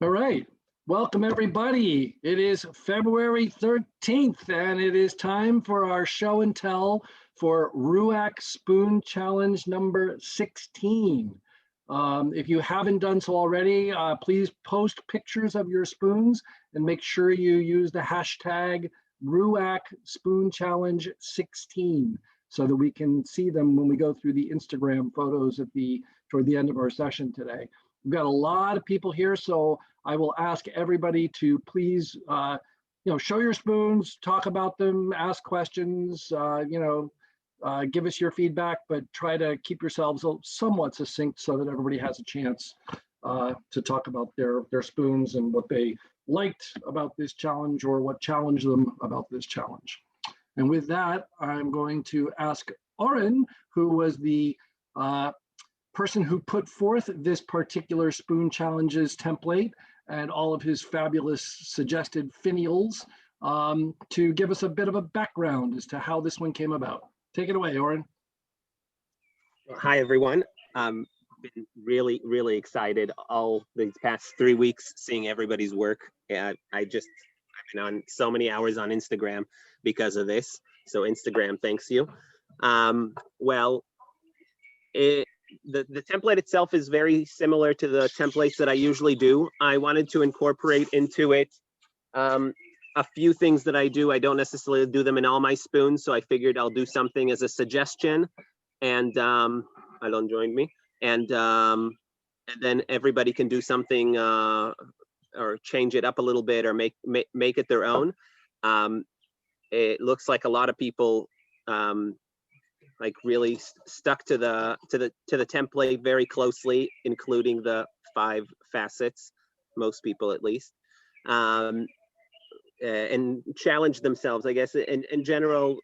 All right. Welcome, everybody. It is February 13th, and it is time for our show and tell for RUAC Spoon Challenge number 16. If you haven't done so already, please post pictures of your spoons and make sure you use the hashtag RUAC Spoon Challenge 16 so that we can see them when we go through the Instagram photos toward the end of our session today. We've got a lot of people here, so I will ask everybody to please, show your spoons, talk about them, ask questions, give us your feedback, but try to keep yourselves somewhat succinct so that everybody has a chance to talk about their spoons and what they liked about this challenge or what challenged them about this challenge. And with that, I'm going to ask Oren, who was the person who put forth this particular spoon challenges template and all of his fabulous suggested finials, to give us a bit of a background as to how this one came about. Take it away, Oren. Hi, everyone. Been really excited all these past 3 weeks seeing everybody's work. I've been on so many hours on Instagram because of this. So Instagram, thanks you. The template itself is very similar to the templates that I usually do. I wanted to incorporate into it a few things that I do. I don't necessarily do them in all my spoons, so I figured I'll do something as a suggestion, and Alon joined me, and then everybody can do something or change it up a little bit or make it their own. It looks like a lot of people really stuck to the template very closely, including the 5 facets, most people at least, and challenge themselves, I guess. In general,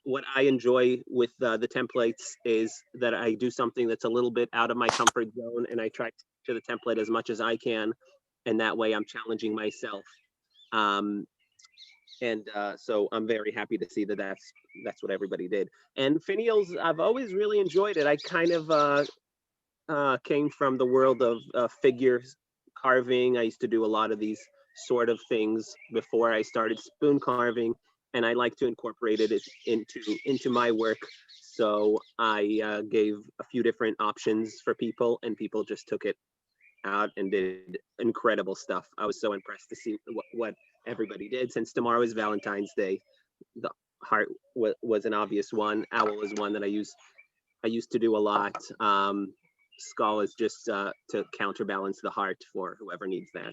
what I enjoy with the templates is that I do something that's a little bit out of my comfort zone, and I try to the template as much as I can, and that way I'm challenging myself. So I'm very happy to see that that's what everybody did. And finials, I've always really enjoyed it. I kind of came from the world of figure carving. I used to do a lot of these sort of things before I started spoon carving, and I like to incorporate it into my work. So I gave a few different options for people, and people just took it out and did incredible stuff. I was so impressed to see what everybody did. Since tomorrow is Valentine's Day, the heart was an obvious one. Owl is one that I used to do a lot. Skull is just to counterbalance the heart for whoever needs that.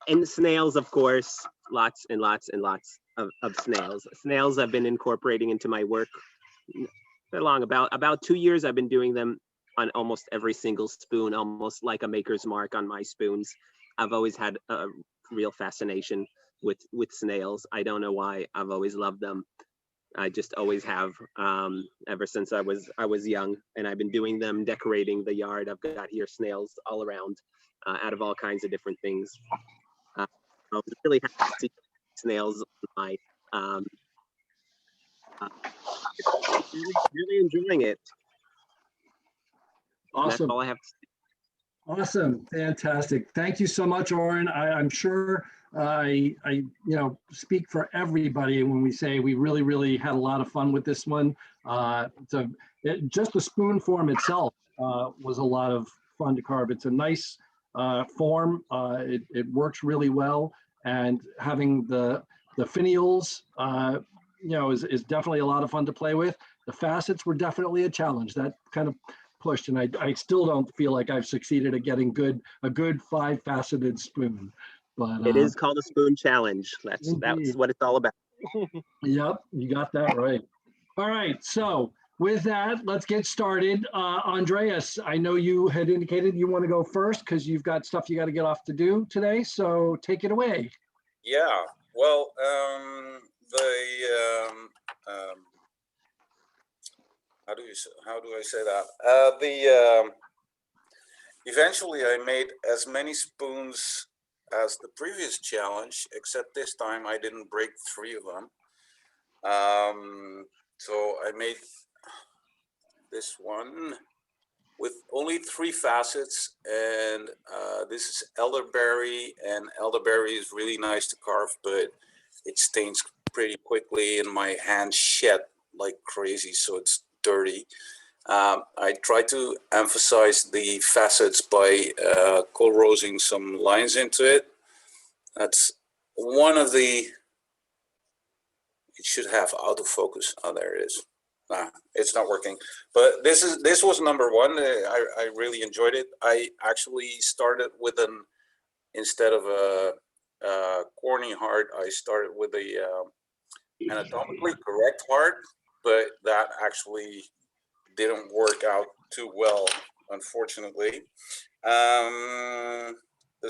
and snails, of course, lots and lots and lots of snails. Snails I've been incorporating into my work long. About 2 years I've been doing them on almost every single spoon, almost like a maker's mark on my spoons. I've always had a real fascination with snails. I don't know why. I've always loved them. I just always have, ever since I was young, and I've been doing them, decorating the yard. I've got here snails all around, out of all kinds of different things. I was really happy to see snails on my really enjoying it. Awesome. That's all I have to say. Awesome. Fantastic. Thank you so much, Oren. I'm sure I speak for everybody when we say we really had a lot of fun with this one. Just the spoon form itself was a lot of fun to carve. It's a nice form. It works really well, and having the finials is definitely a lot of fun to play with. The facets were definitely a challenge. That kind of pushed, and I still don't feel like I've succeeded at getting a good 5-faceted spoon. But it is called a spoon challenge. That's what it's all about. Yep, you got that right. All right, so with that, let's get started. Andreas, I know you had indicated you want to go first because you've got stuff you got to get off to do today, so take it away. Yeah, well, how do I say that? Eventually I made as many spoons as the previous challenge, except this time I didn't break 3 of them. So I made this one, with only 3 facets, and this is elderberry, and elderberry is really nice to carve, but it stains pretty quickly, and my hands shed like crazy, so it's dirty. I try to emphasize the facets by co-rosing some lines into it. That's one of the, it should have autofocus. Oh, there it is. Nah, it's not working. But this was number 1. I really enjoyed it. I actually started with an, instead of a corny heart, I started with a anatomically correct heart, but that actually didn't work out too well, unfortunately. The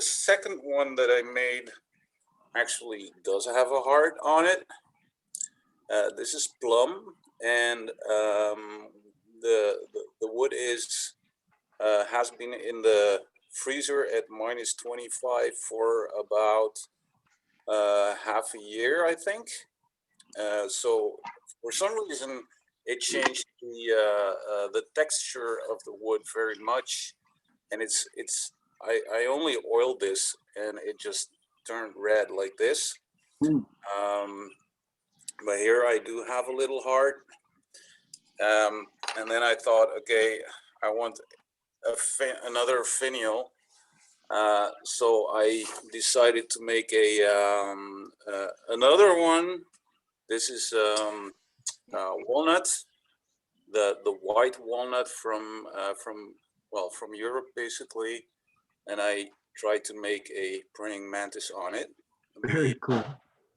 second one that I made actually does have a heart on it. This is plum, and the wood is has been in the freezer at -25 for about half a year, I think. So for some reason, it changed the texture of the wood very much, and I only oiled this, and it just turned red like this. But here I do have a little heart, and then I thought, okay, I want another finial, so I decided to make another one. This is walnut, the white walnut from Europe, basically, and I tried to make a praying mantis on it. Very cool.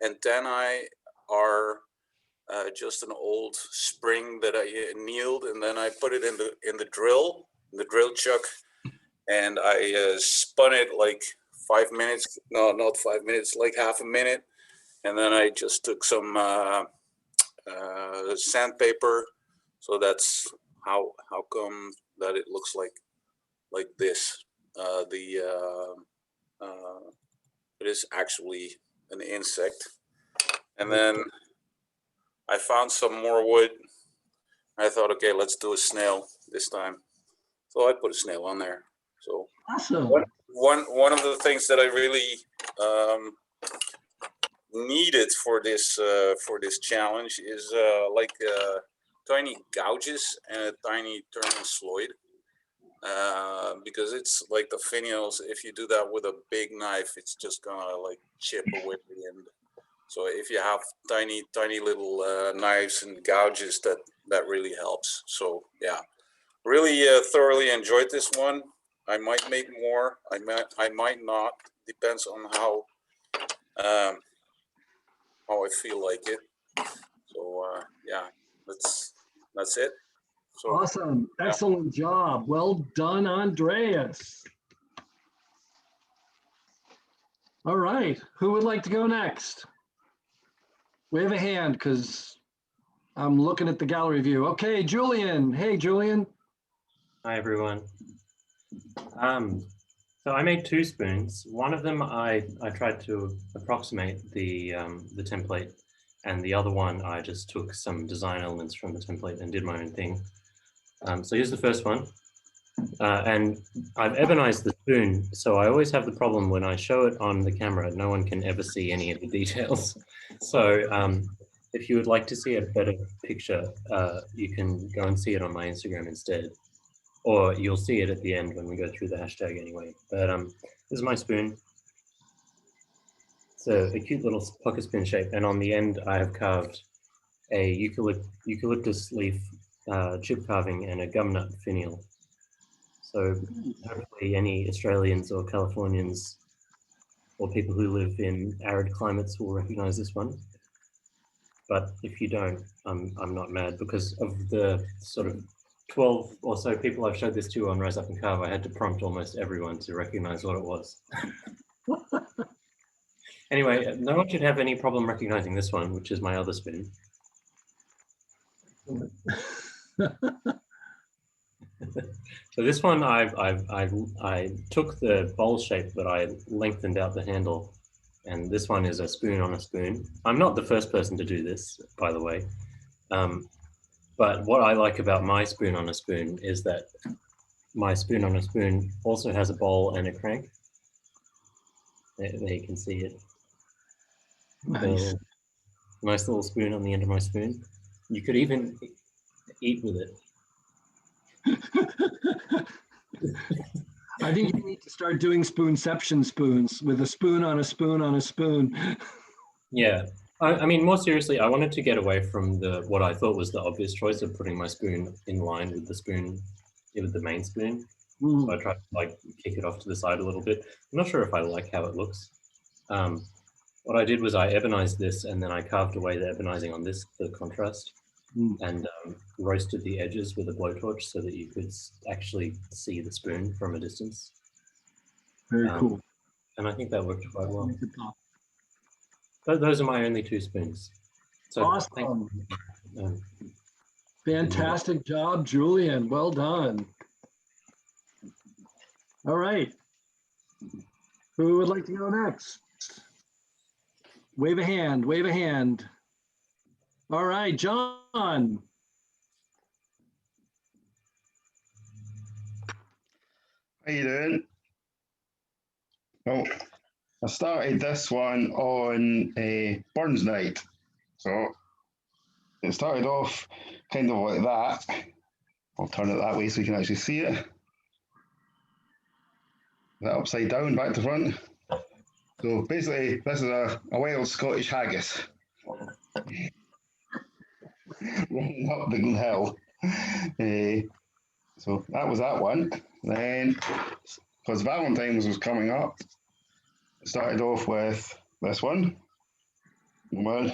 Antennae are just an old spring that I annealed, and then I put it in the drill chuck, and I spun it like 5 minutes. No, not 5 minutes, like half a minute, and then I just took some sandpaper. So that's how come that it looks like this. It is actually an insect. And then I found some more wood. I thought, okay, let's do a snail this time. So I put a snail on there. So awesome. One of the things that I really needed for this challenge is like tiny gouges and a tiny turning sloyd, because it's like the finials. If you do that with a big knife, it's just gonna like chip away the end. So if you have tiny little knives and gouges, that really helps. So yeah, really thoroughly enjoyed this one. I might make more. I might not. Depends on how I feel like it. So yeah, that's it. So awesome. Excellent job. Well done, Andreas. All right. Who would like to go next? Wave a hand, because I'm looking at the gallery view. Okay, Julian. Hey, Julian. Hi, everyone. So I made 2 spoons. One of them I tried to approximate the template, and the other one I just took some design elements from the template and did my own thing. So here's the first one. And I've ebonized the spoon, so I always have the problem when I show it on the camera, no one can ever see any of the details. So if you would like to see a better picture, you can go and see it on my Instagram instead, or you'll see it at the end when we go through the hashtag anyway. But this is my spoon. It's a cute little pocket spoon shape, and on the end I have carved a eucalyptus leaf chip carving and a gumnut finial. So hopefully any Australians or Californians or people who live in arid climates will recognize this one. But if you don't, I'm not mad, because of the sort of 12 or so people I've showed this to on Rise Up and Carve, I had to prompt almost everyone to recognize what it was. Anyway, no one should have any problem recognizing this one, which is my other spoon. So this one, I took the bowl shape, but I lengthened out the handle, and this one is a spoon on a spoon. I'm not the first person to do this, by the way, but what I like about my spoon on a spoon is that my spoon on a spoon also has a bowl and a crank. There you can see it. Nice. So, nice little spoon on the end of my spoon. You could even eat with it. I think you need to start doing spoonception spoons with a spoon on a spoon on a spoon. Yeah. I mean, more seriously, I wanted to get away from what I thought was the obvious choice of putting my spoon in line with the spoon, with the main spoon. Mm, So I tried to like kick it off to the side a little bit. I'm not sure if I like how it looks. What I did was I ebonized this and then I carved away the ebonizing on this for the contrast mm. and roasted the edges with a blowtorch so that you could actually see the spoon from a distance. Very cool. And I think that worked quite well. Make it pop. Those are my only two spoons. So Awesome. um, Fantastic job, Julian. Well done. All right. Who would like to go next? Wave a hand, wave a hand. All right, John. How you doing? Well, I started this one on Burns night. So it started off kind of like that. I'll turn it that way so you can actually see it. That upside down, back to front. So basically, this is a wild Scottish haggis. Running up the hill. So that was that one. Then, because Valentine's was coming up, I started off with this one. Well,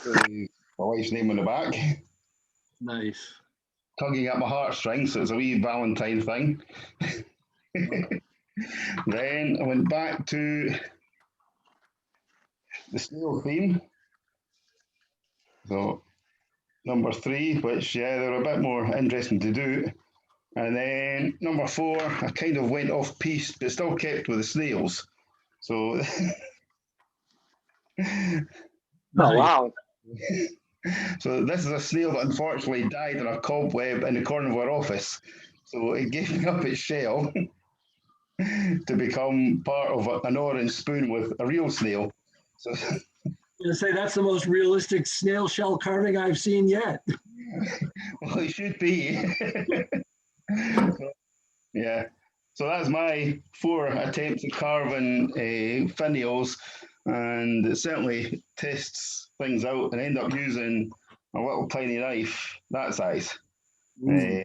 my wife's name on the back. Nice. Tugging at my heartstrings, so it's a wee Valentine thing. Then I went back to the snail theme. So number 3, which they're a bit more interesting to do. And then number 4, I kind of went off piste, but still kept with the snails. So Nice. wow. So this is a snail that unfortunately died in a cobweb in the corner of our office. So it gave up its shell to become part of an orange spoon with a real snail. So I'm gonna say that's the most realistic snail shell carving I've seen yet. well, it should be. So, yeah. So that's my 4 attempts at carving finials, and it certainly tests things out, and end up using a little tiny knife that size. Mm.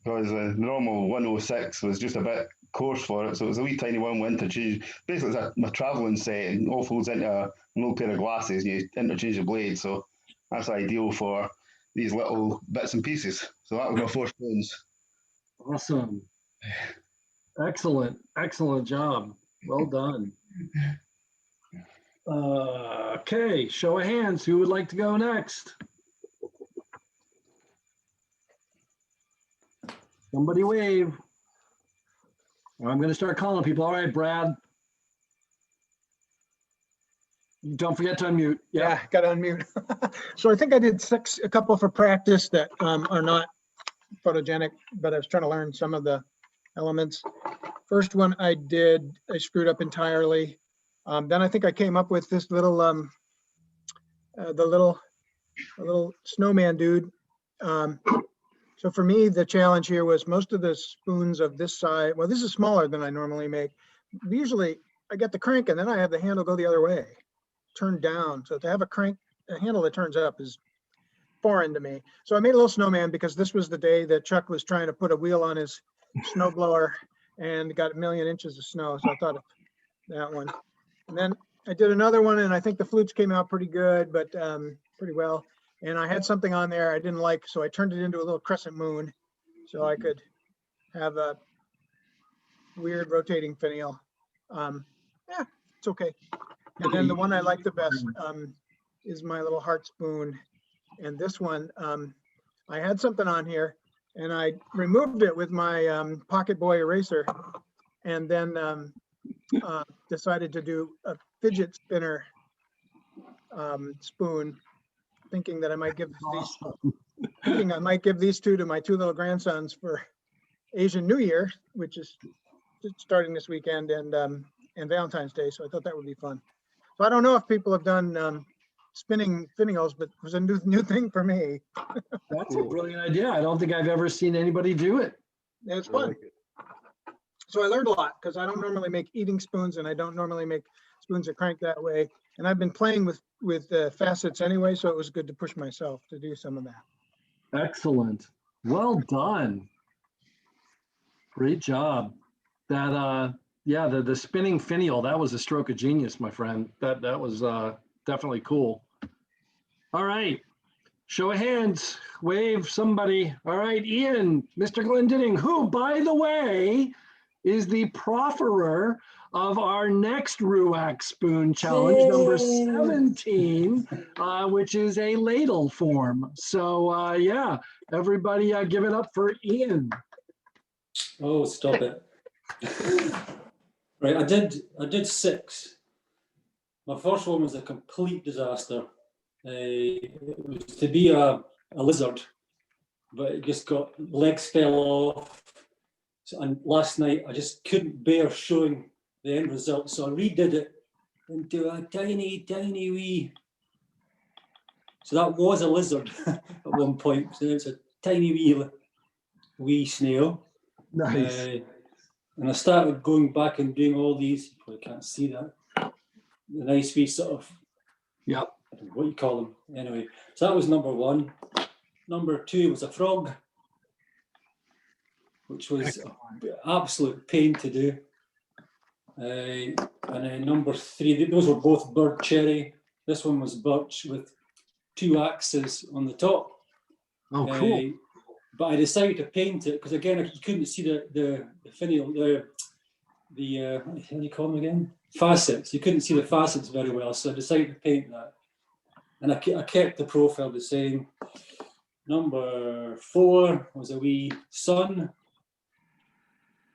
Because the normal 106 was just a bit coarse for it, so it was a wee tiny one with interchange. Basically, it's my travelling set, and all folds into a little pair of glasses, and you interchange the blade. So that's ideal for these little bits and pieces. So that was my 4 spoons. Awesome. Excellent. Excellent job. Well done. Okay, show of hands. Who would like to go next? Somebody wave. I'm going to start calling people. All right, Brad. Don't forget to unmute. Yeah, got to unmute. So I think I did 6, a couple for practice that are not photogenic, but I was trying to learn some of the elements. First one I screwed up entirely. Then I think I came up with this little, the little snowman dude. So for me, the challenge here was most of the spoons of this side. Well, this is smaller than I normally make. Usually I get the crank and then I have the handle go the other way, turn down. So to have a handle that turns up is foreign to me. So I made a little snowman because this was the day that Chuck was trying to put a wheel on his snowblower and got 1,000,000 inches of snow. So I thought of that one. And then I did another one and I think the flutes came out pretty good, but pretty well. And I had something on there I didn't like, so I turned it into a little crescent moon so I could have a weird rotating finial. Yeah, it's okay. And then the one I like the best is my little heart spoon. And this one, I had something on here and I removed it with my Pocket Boy eraser and then decided to do a fidget spinner spoon, thinking that I might give these thinking I might give these two to my two little grandsons for Asian New Year, which is starting this weekend, and Valentine's Day. So I thought that would be fun. So I don't know if people have done spinning finials, but it was a new thing for me. That's a brilliant idea. I don't think I've ever seen anybody do it. And it's fun. So I learned a lot because I don't normally make eating spoons, and I don't normally make spoons that crank that way. And I've been playing with facets anyway, so it was good to push myself to do some of that. Excellent. Well done. Great job. That yeah, the spinning finial, that was a stroke of genius, my friend. That was definitely cool. All right. Show of hands. Wave somebody. All right, Ian, Mr. Glendinning, who, by the way, is the profferer of our next RUAC Spoon Challenge, number 17, which is a ladle form. So yeah, everybody give it up for Ian. Oh, stop it. Right, I did 6. My first one was a complete disaster. It was to be a lizard, but it just got legs fell off. So, and last night I just couldn't bear showing the end result, so I redid it into a tiny wee. So that was a lizard at one point. So it's a tiny wee snail. Nice. And I started going back and doing all these. You probably can't see that. The nice wee sort of. Yep. I don't know what you call them. Anyway, so that was number 1. Number 2 was a frog, which was an absolute pain to do. And then number 3, those were both bird cherry. This one was birch with 2 axes on the top. Oh, cool. But I decided to paint it because again, you couldn't see the finial, how do you call them again? Facets. You couldn't see the facets very well, so I decided to paint that. And I kept the profile the same. Number 4 was a wee sun.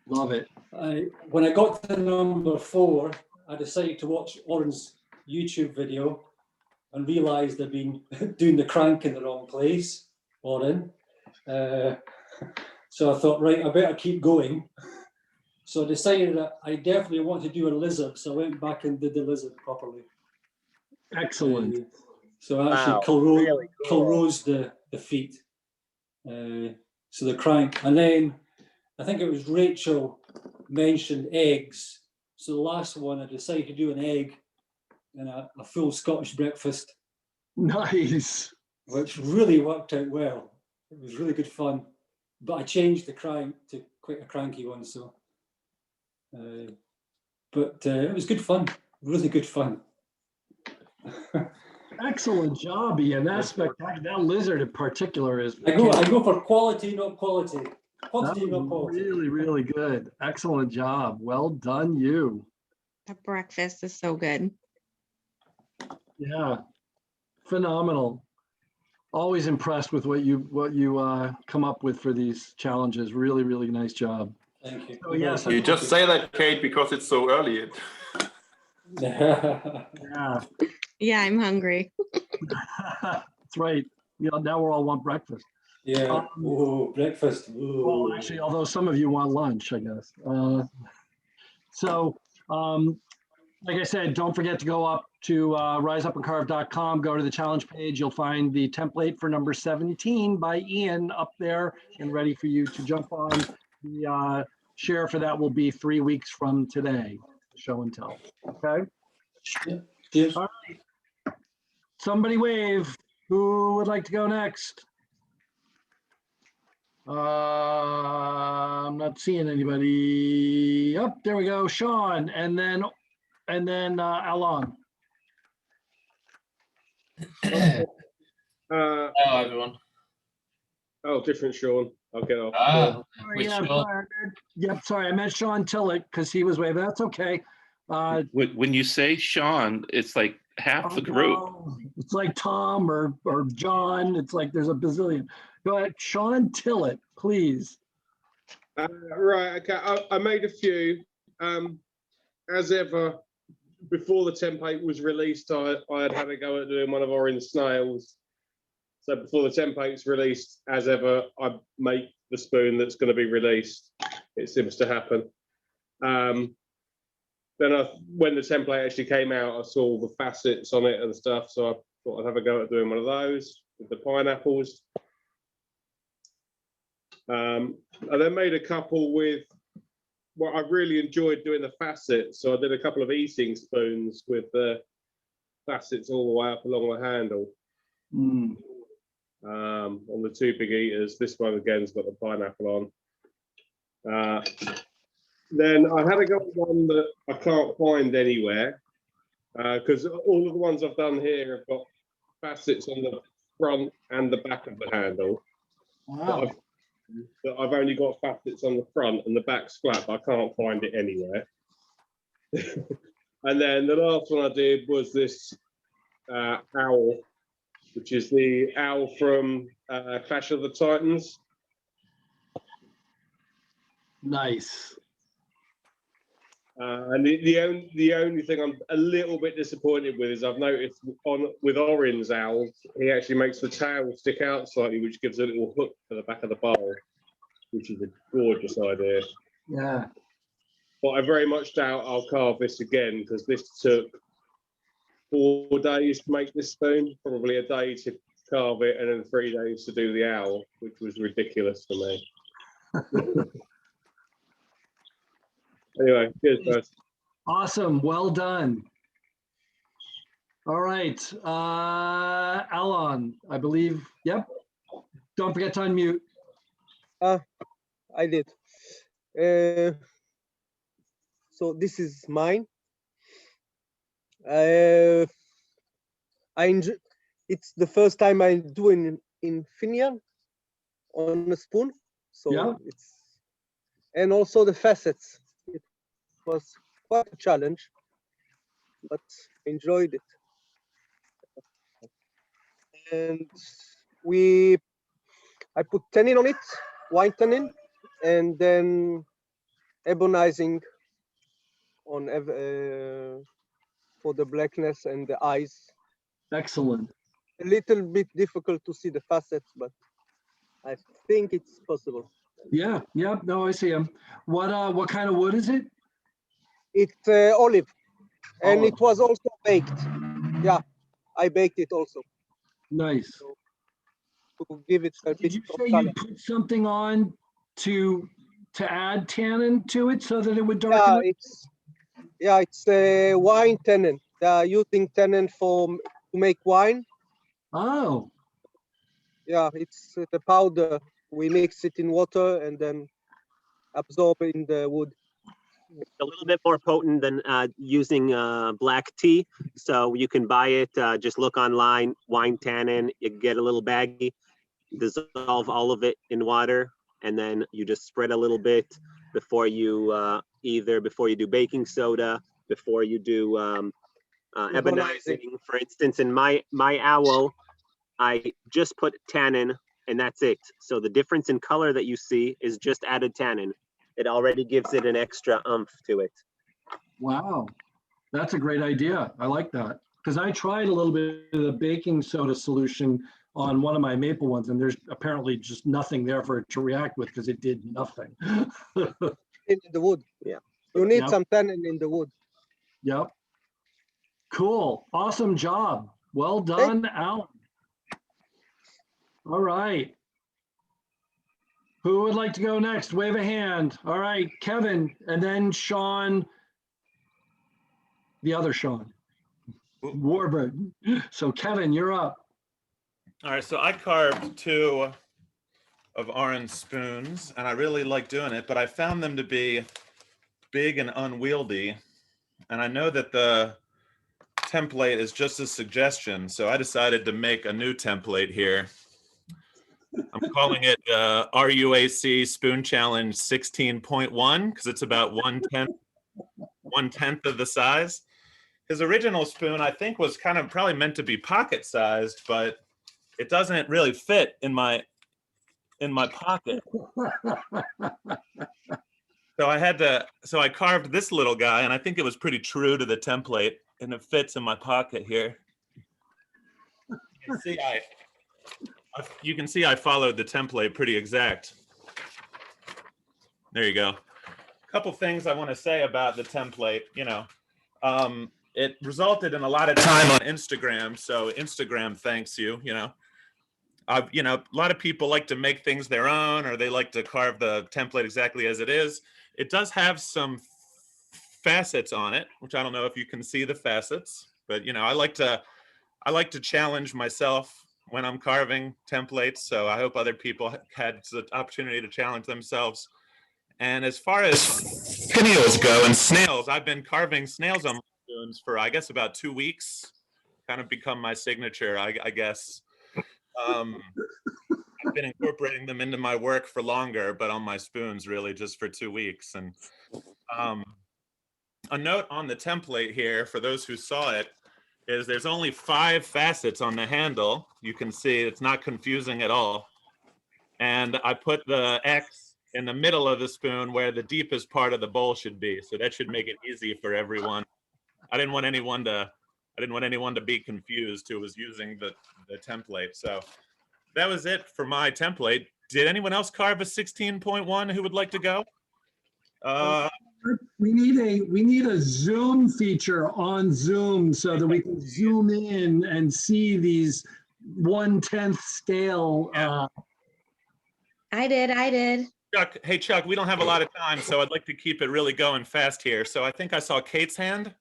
Love it. When I got to number 4, I decided to watch Oren's YouTube video and realised I'd been doing the crank in the wrong place, Oren. So I thought, right, I better keep going. So I decided that I definitely want to do a lizard. So I went back and did the lizard properly. Excellent. So I actually Kilrose the feet. So the crank. And then I think it was Rachel mentioned eggs. So the last one, I decided to do an egg and a full Scottish breakfast. Nice. Which really worked out well. It was really good fun. But I changed the crank to quite a cranky one. So, but it was good fun. Really good fun. Excellent job, Ian. That's spectacular. That lizard in particular is. I go for quality, not quality. Quantity, not quality. Really, really good. Excellent job. Well done, you. The breakfast is so good. Yeah, phenomenal. Always impressed with what you come up with for these challenges. Really, really nice job. Thank you. So, yes, You just say that, Kate, because it's so early. yeah. Yeah, I'm hungry. That's right. You know, now we're all want breakfast. Yeah. Ooh, breakfast. Ooh. Well, actually, although some of you want lunch, I guess. Like I said, don't forget to go up to riseupandcarve.com, go to the challenge page. You'll find the template for number 17 by Ian up there and ready for you to jump on. The share for that will be 3 weeks from today, show and tell. Okay? Cheers. All right. Somebody wave. Who would like to go next? I'm not seeing anybody. Oh, there we go. Sean, and then Alon. Hello, everyone. Oh, different Sean. I'll get off. Ah, Sorry, sorry, I meant Sean Tillett because he was waving. That's okay. When you say Sean, it's like half the group. It's like Tom or John. It's like there's a bazillion. Go ahead, Sean Tillett, please. Right, okay. I made a few. As ever, before the template was released, I had a go at doing one of Oren's snails. So before the template's released, as ever, I make the spoon that's going to be released. It seems to happen. Then when the template actually came out, I saw all the facets on it and stuff. So I thought I'd have a go at doing one of those with the pineapples. I then made a couple with what I really enjoyed doing the facets. So I did a couple of eating spoons with the facets all the way up along the handle. On the two big eaters. This one again's got the pineapple on. Then I had a go at one that I can't find anywhere because all of the ones I've done here have got facets on the front and the back of the handle. Wow. But I've only got facets on the front and the back's flat, but I can't find it anywhere. And then the last one I did was this owl, which is the owl from Clash of the Titans. Nice. And the only thing I'm a little bit disappointed with is I've noticed with Oren's owls, he actually makes the tail stick out slightly, which gives a little hook to the back of the bowl, which is a gorgeous idea. Yeah. But I very much doubt I'll carve this again because this took 4 days to make this spoon, probably a day to carve it, and then 3 days to do the owl, which was ridiculous for me. Anyway, cheers, guys. Awesome. Well done. All right. Alon, I believe. Yep. Don't forget to unmute. I did. So this is mine. I enjoy. It's the first time I do in finial on a spoon. So yeah. It's, and also the facets. It was quite a challenge, but enjoyed it. And I put tannin on it, white tannin, and then ebonizing on for the blackness and the eyes. Excellent. A little bit difficult to see the facets, but I think it's possible. Yeah, yeah. No, I see them. What kind of wood is it? It's olive, and Olive. it was also baked. Yeah, I baked it also. Nice. So, to give it a Did bit you of say color. you put something on to add tannin to it so that it would darken it? It's wine tannin. They are using tannin to make wine. Oh. Yeah, it's the powder. We mix it in water and then absorb in the wood. It's a little bit more potent than using black tea. So you can buy it, just look online, wine tannin, you get a little baggie, dissolve all of it in water, and then you just spread a little bit before you, before you do baking soda, before you do ebonizing. For instance, in my owl, I just put tannin and that's it. So the difference in color that you see is just added tannin. It already gives it an extra oomph to it. Wow, that's a great idea. I like that. Because I tried a little bit of the baking soda solution on one of my maple ones, and there's apparently just nothing there for it to react with because it did nothing. In the wood, yeah. You need some tannin in the wood. Yep. Cool. Awesome job. Well done, Alan. All right. Who would like to go next? Wave a hand. All right, Kevin, and then Sean, the other Sean, Warburton. So Kevin, you're up. All right, so I carved 2 of Oren's spoons, and I really like doing it, but I found them to be big and unwieldy, and I know that the template is just a suggestion, so I decided to make a new template here. I'm calling it RUAC Spoon Challenge 16.1 because it's about 1/10 of the size. His original spoon, I think, was kind of probably meant to be pocket sized, but it doesn't really fit in my pocket. So I carved this little guy, and I think it was pretty true to the template, and it fits in my pocket here. You can see You can see I followed the template pretty exact. There you go. A couple things I want to say about the template. It resulted in a lot of time on Instagram, so Instagram thanks you. A lot of people like to make things their own, or they like to carve the template exactly as it is. It does have some facets on it, which I don't know if you can see the facets, but I like to challenge myself when I'm carving templates. So I hope other people had the opportunity to challenge themselves. And as far as finials go and snails, I've been carving snails on my spoons for, I guess, about 2 weeks. Kind of become my signature, I guess. I've been incorporating them into my work for longer, but on my spoons really just for 2 weeks. And a note on the template here for those who saw it is there's only 5 facets on the handle. You can see it's not confusing at all. And I put the X in the middle of the spoon where the deepest part of the bowl should be. So that should make it easy for everyone. I didn't want anyone to be confused who was using the template. So that was it for my template. Did anyone else carve a 16.1 who would like to go? We need a zoom feature on Zoom so that we can zoom in and see these 1/10 scale. I did. Chuck, hey Chuck, we don't have a lot of time, so I'd like to keep it really going fast here. So I think I saw Kate's hand.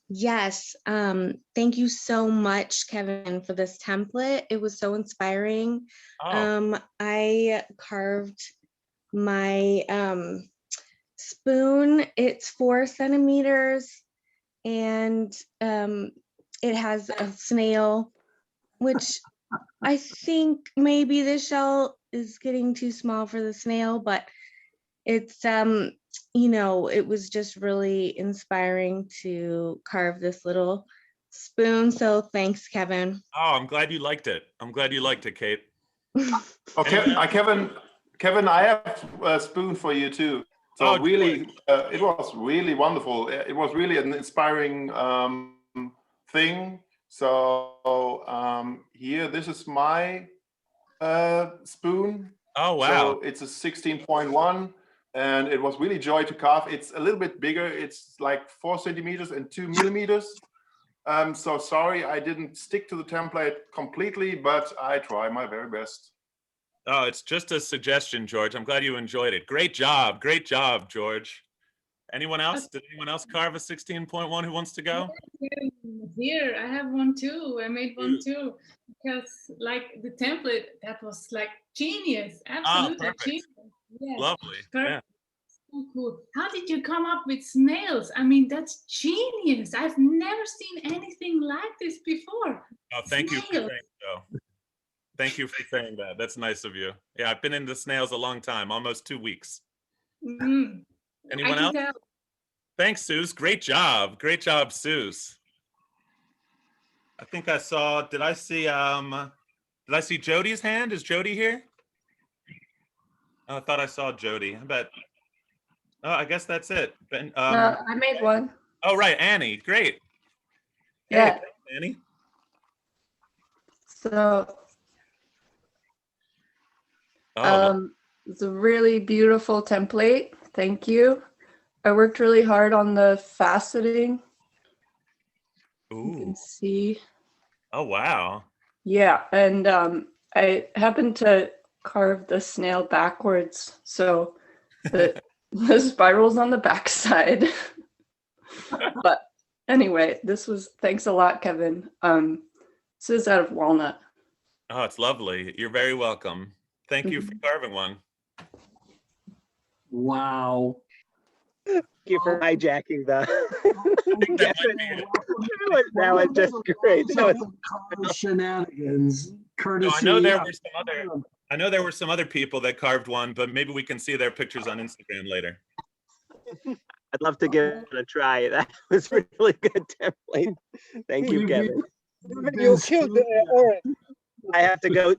Yes. Thank you so much, Kevin, for this template. It was so inspiring. Oh. I carved my spoon. It's 4 centimeters, and it has a snail, which I think maybe the shell is getting too small for the snail, but it's it was just really inspiring to carve this little spoon. So thanks, Kevin. Oh, I'm glad you liked it. Kate. Okay, Kevin, I have a spoon for you too. So really, it was really wonderful. It was really an inspiring thing. So here, this is my spoon. Oh, wow. So it's a 16.1. And it was really joy to carve. It's a little bit bigger. It's like 4 centimeters and 2 millimeters. So sorry, I didn't stick to the template completely, but I try my very best. Oh, it's just a suggestion, George. I'm glad you enjoyed it. Great job, George. Anyone else? Did anyone else carve a 16.1 who wants to go? Here, I have one too. I made one too. Because like the template, that was like genius. Absolutely genius. Yes. Lovely. Yeah. So cool. How did you come up with snails? I mean, that's genius. I've never seen anything like this before. Oh, thank you for saying so. Thank you for saying that. That's nice of you. Yeah, I've been into snails a long time, almost 2 weeks. Mm-hmm. Anyone else? Thanks, Suze. Great job, Suze. I think I saw. Did I see Jody's hand? Is Jody here? Oh, I thought I saw Jody. I guess that's it. Ben, no, I made one. Oh, right, Annie. Great. Yeah. Hey, Annie. So, it's a really beautiful template. Thank you. I worked really hard on the faceting. Ooh. You can see. Oh, wow. Yeah, and I happened to carve the snail backwards, so the spiral's on the back side. But anyway, thanks a lot, Kevin. This is out of walnut. Oh, it's lovely. You're very welcome. Thank you for carving one. Wow. Thank you for hijacking that. That was just great. That was shenanigans. Courtesy. I know there were some other people that carved one, but maybe we can see their pictures on Instagram later. I'd love to give it a try. That was a really good template. Thank you, Kevin. You killed Oren. I have to go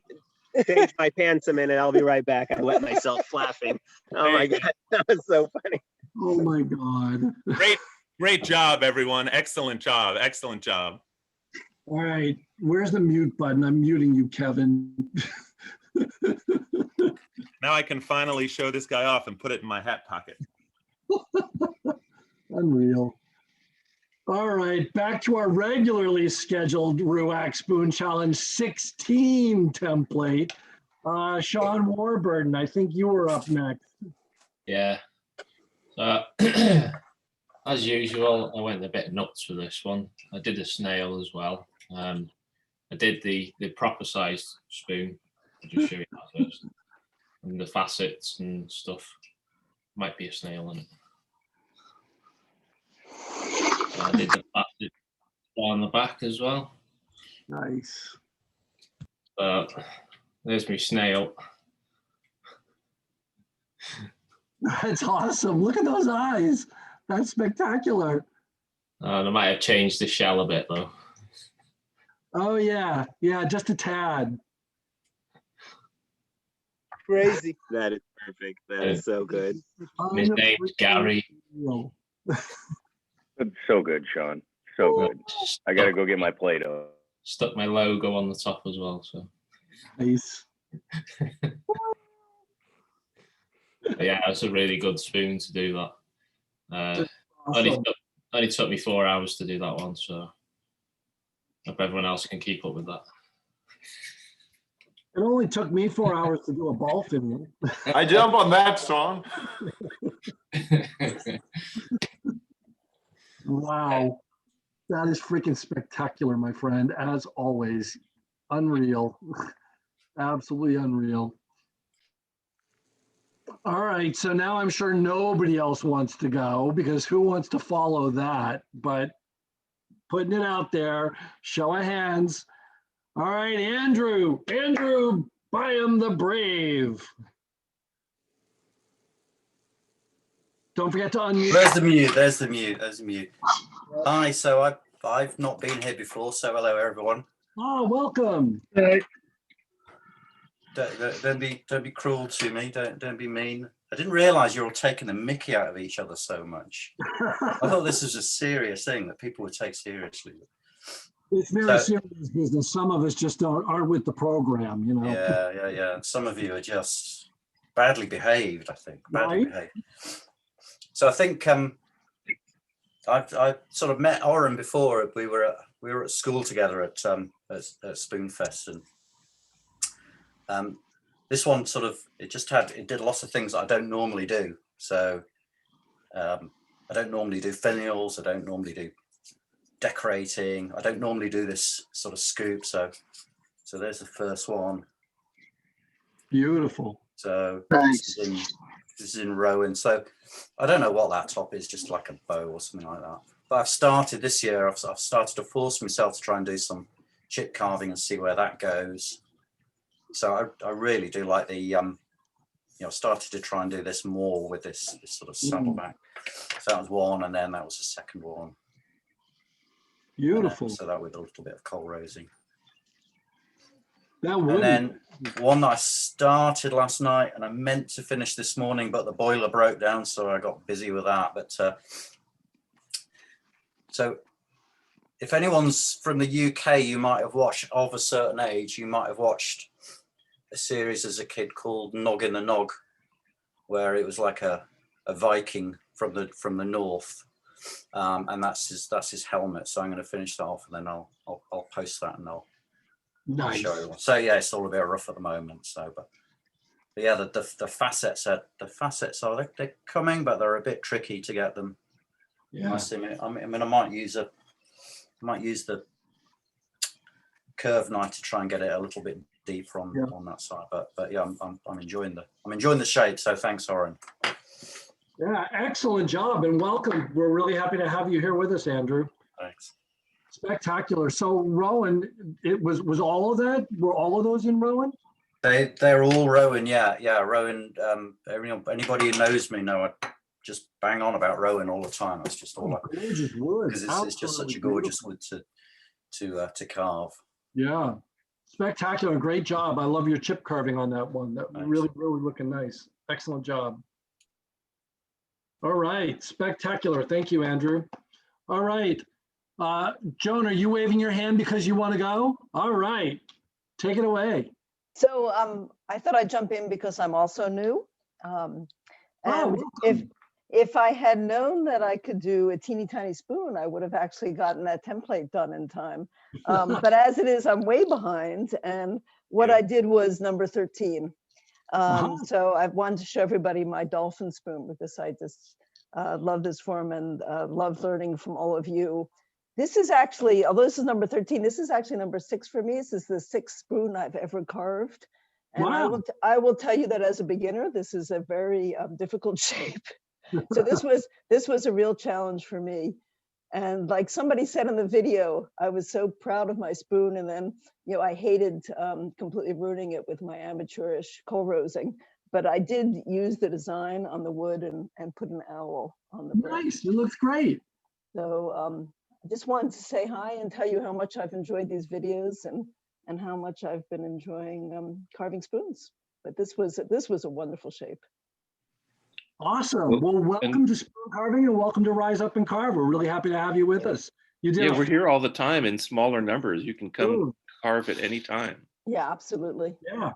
change my pants a minute. I'll be right back. I wet myself laughing. Oh my God, that was so funny. Oh my God. Great job, everyone. Excellent job. All right, where's the mute button? I'm muting you, Kevin. Now I can finally show this guy off and put it in my hat pocket. Unreal. All right, back to our regularly scheduled RUAC Spoon Challenge 16 template. Sean Warburton, I think you were up next. Yeah. As usual, I went a bit nuts for this one. I did a snail as well. I did the proper sized spoon. I'll just show you that first. And the facets and stuff. Might be a snail in it. I did the facet on the back as well. Nice. There's my snail. That's awesome. Look at those eyes. That's spectacular. I might have changed the shell a bit though. Oh yeah, yeah, just a tad. Crazy. That is perfect. That is so good. His name's Gary. So good, Sean. So good. I gotta go get my Play-Doh. Stuck my logo on the top as well. So nice. Yeah, it's a really good spoon to do that. Awesome. Only took me 4 hours to do that one, so hope everyone else can keep up with that. It only took me 4 hours to do a ball finial. I jump on that, Sean. Wow. That is freaking spectacular, my friend, as always. Unreal. Absolutely unreal. All right, so now I'm sure nobody else wants to go because who wants to follow that? But putting it out there, show of hands. All right, Andrew Byam the Brave. Don't forget to unmute. There's the mute. Hi, so I've not been here before, so hello everyone. Oh, welcome. Don't be cruel to me. Don't be mean. I didn't realise you're all taking the mickey out of each other so much. I thought this was a serious thing that people would take seriously. It's very serious business. Some of us just are with the program, you know. Yeah. Some of you are just badly behaved, I think. Badly behaved. So I think I sort of met Oren before. We were at school together at Spoonfest, and this one sort of it did lots of things that I don't normally do. So I don't normally do finials. I don't normally do decorating. I don't normally do this sort of scoop. So there's the first one. Beautiful. So this is in Rowan. So I don't know what that top is, just like a bow or something like that. But I've started this year. I've started to force myself to try and do some chip carving and see where that goes. So I really do like the started to try and do this more with this sort of saddleback. So that was one, and then that was the second one. Beautiful. So that with a little bit of coal rosing. That would. And then one that I started last night and I meant to finish this morning, but the boiler broke down, so I got busy with that. But so if anyone's from the UK, you might have watched, of a certain age, you might have watched a series as a kid called Nog in the Nog, where it was like a Viking from the north, and that's his helmet. So I'm going to finish that off, and then I'll post that and I'll show everyone. So yeah, it's all a bit rough at the moment. So but yeah, the facets are they're coming, but they're a bit tricky to get them. Yeah. I might use the curve knife to try and get it a little bit deeper on that side. But yeah, I'm enjoying the shape. So thanks, Oren. Yeah, excellent job and welcome. We're really happy to have you here with us, Andrew. Thanks. Spectacular. So Rowan, it was all of that? Were all of those in Rowan? They're all Rowan, yeah. Rowan. Anybody who knows me know I just bang on about Rowan all the time. It's just all gorgeous wood. Because it's just such a gorgeous wood to carve. Yeah, spectacular. Great job. I love your chip carving on that one. That really looking nice. Excellent job. All right, spectacular. Thank you, Andrew. All right, Joan, are you waving your hand because you want to go? All right, take it away. So I thought I'd jump in because I'm also new. And if I had known that I could do a teeny tiny spoon, I would have actually gotten that template done in time. But as it is, I'm way behind. And what I did was number 13. So I wanted to show everybody my dolphin spoon because I just love this form and love learning from all of you. This is actually, although this is number 13, this is actually number 6 for me. This is the 6th spoon I've ever carved. And I will tell you that as a beginner, this is a very difficult shape. So this was a real challenge for me. And like somebody said in the video, I was so proud of my spoon. And then, I hated completely ruining it with my amateurish coal rosing. But I did use the design on the wood and put an owl on the brim. Nice, it looks great. So I just wanted to say hi and tell you how much I've enjoyed these videos and how much I've been enjoying carving spoons. But this was a wonderful shape. Awesome. Well, welcome to Spoon Carving and welcome to Rise Up and Carve. We're really happy to have you with us. You did. Yeah, we're here all the time in smaller numbers. You can come carve at any time. Yeah, absolutely. Yeah.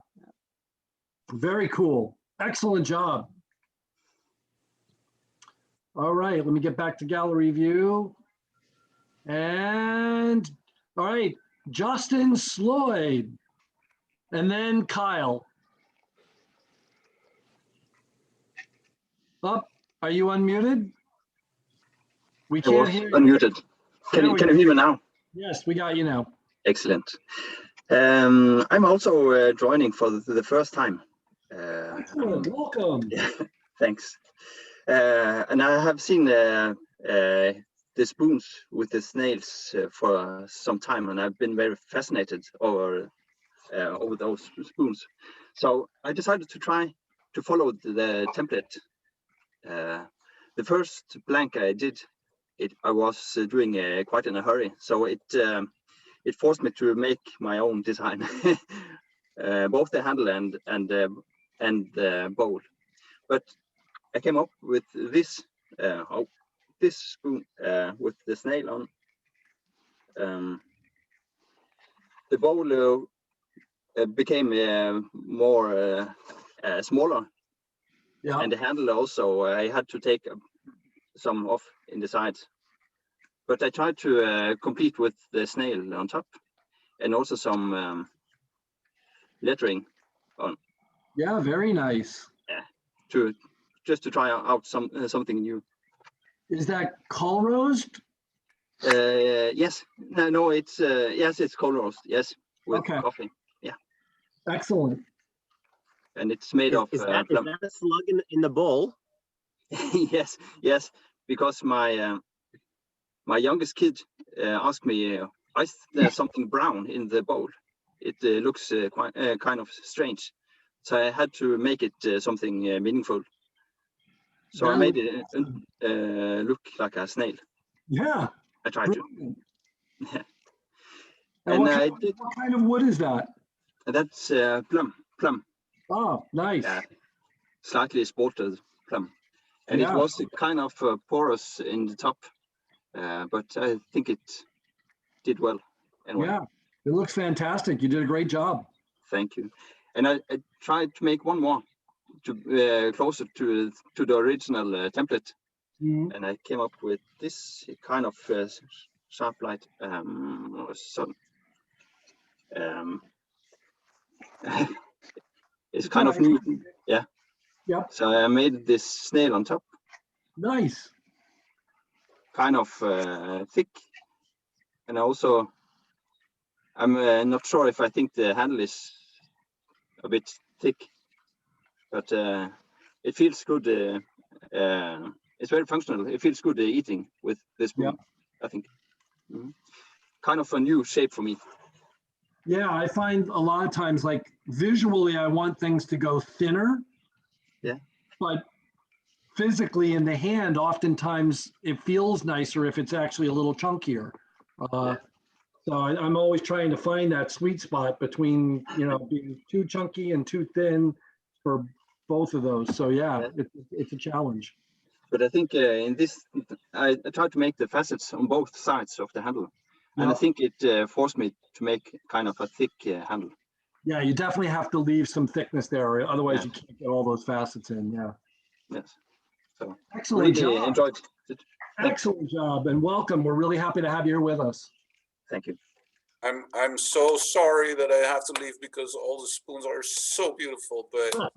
Very cool. Excellent job. All right, let me get back to gallery view. And all right, Justin Sloyd. And then Kyle. Up, are you unmuted? We can't hear you. Unmuted. Can you hear me now? Yes, we got you now. Excellent. I'm also joining for the first time. Excellent. Welcome. Yeah, thanks. And I have seen the spoons with the snails for some time, and I've been very fascinated over those spoons. So I decided to try to follow the template. The first blank I did, I was doing quite in a hurry, so it forced me to make my own design, both the handle and the bowl. But I came up with this this spoon with the snail on. The bowl became more smaller. Yeah. And the handle also, I had to take some off in the sides. But I tried to complete with the snail on top and also some lettering on. Yeah, very nice. Yeah, just to try out something new. Is that coal roast? Yes. No, it's yes, it's coal roast. Yes, with coffee. Yeah. Excellent. And it's made of is that a slug in the bowl? yes, because my youngest kid asked me, is there something brown in the bowl? It looks quite kind of strange, so I had to make it something meaningful. So I made it look like a snail. Yeah, I tried to. Yeah. And what kind of wood is that? That's plum. Oh, nice. Yeah, slightly spotted plum. And it was kind of porous in the top, but I think it did well. Anyway. Yeah, it looks fantastic. You did a great job. Thank you. And I tried to make one more to closer to the original template. Mm-hmm. And I came up with this kind of sharp light sun. It's kind of new. Yeah. Yep. So I made this snail on top. Nice. Kind of thick. And also, I'm not sure if I think the handle is a bit thick, but it feels good. It's very functional. It feels good eating with this spoon, I think. Mm-hmm. Kind of a new shape for me. Yeah, I find a lot of times, like visually, I want things to go thinner. Yeah. But physically in the hand, oftentimes it feels nicer if it's actually a little chunkier. So I'm always trying to find that sweet spot between, being too chunky and too thin for both of those. So yeah, it's a challenge. But I think in this, I tried to make the facets on both sides of the handle. And I Yeah. think it forced me to make kind of a thick handle. Yeah, you definitely have to leave some thickness there, or otherwise Yeah. you can't get all those facets in. Yeah. Yes. So Excellent really job. enjoyed it. Excellent job, and welcome. We're really happy to have you here with us. Thank you. I'm so sorry that I have to leave because all the spoons are so beautiful, but All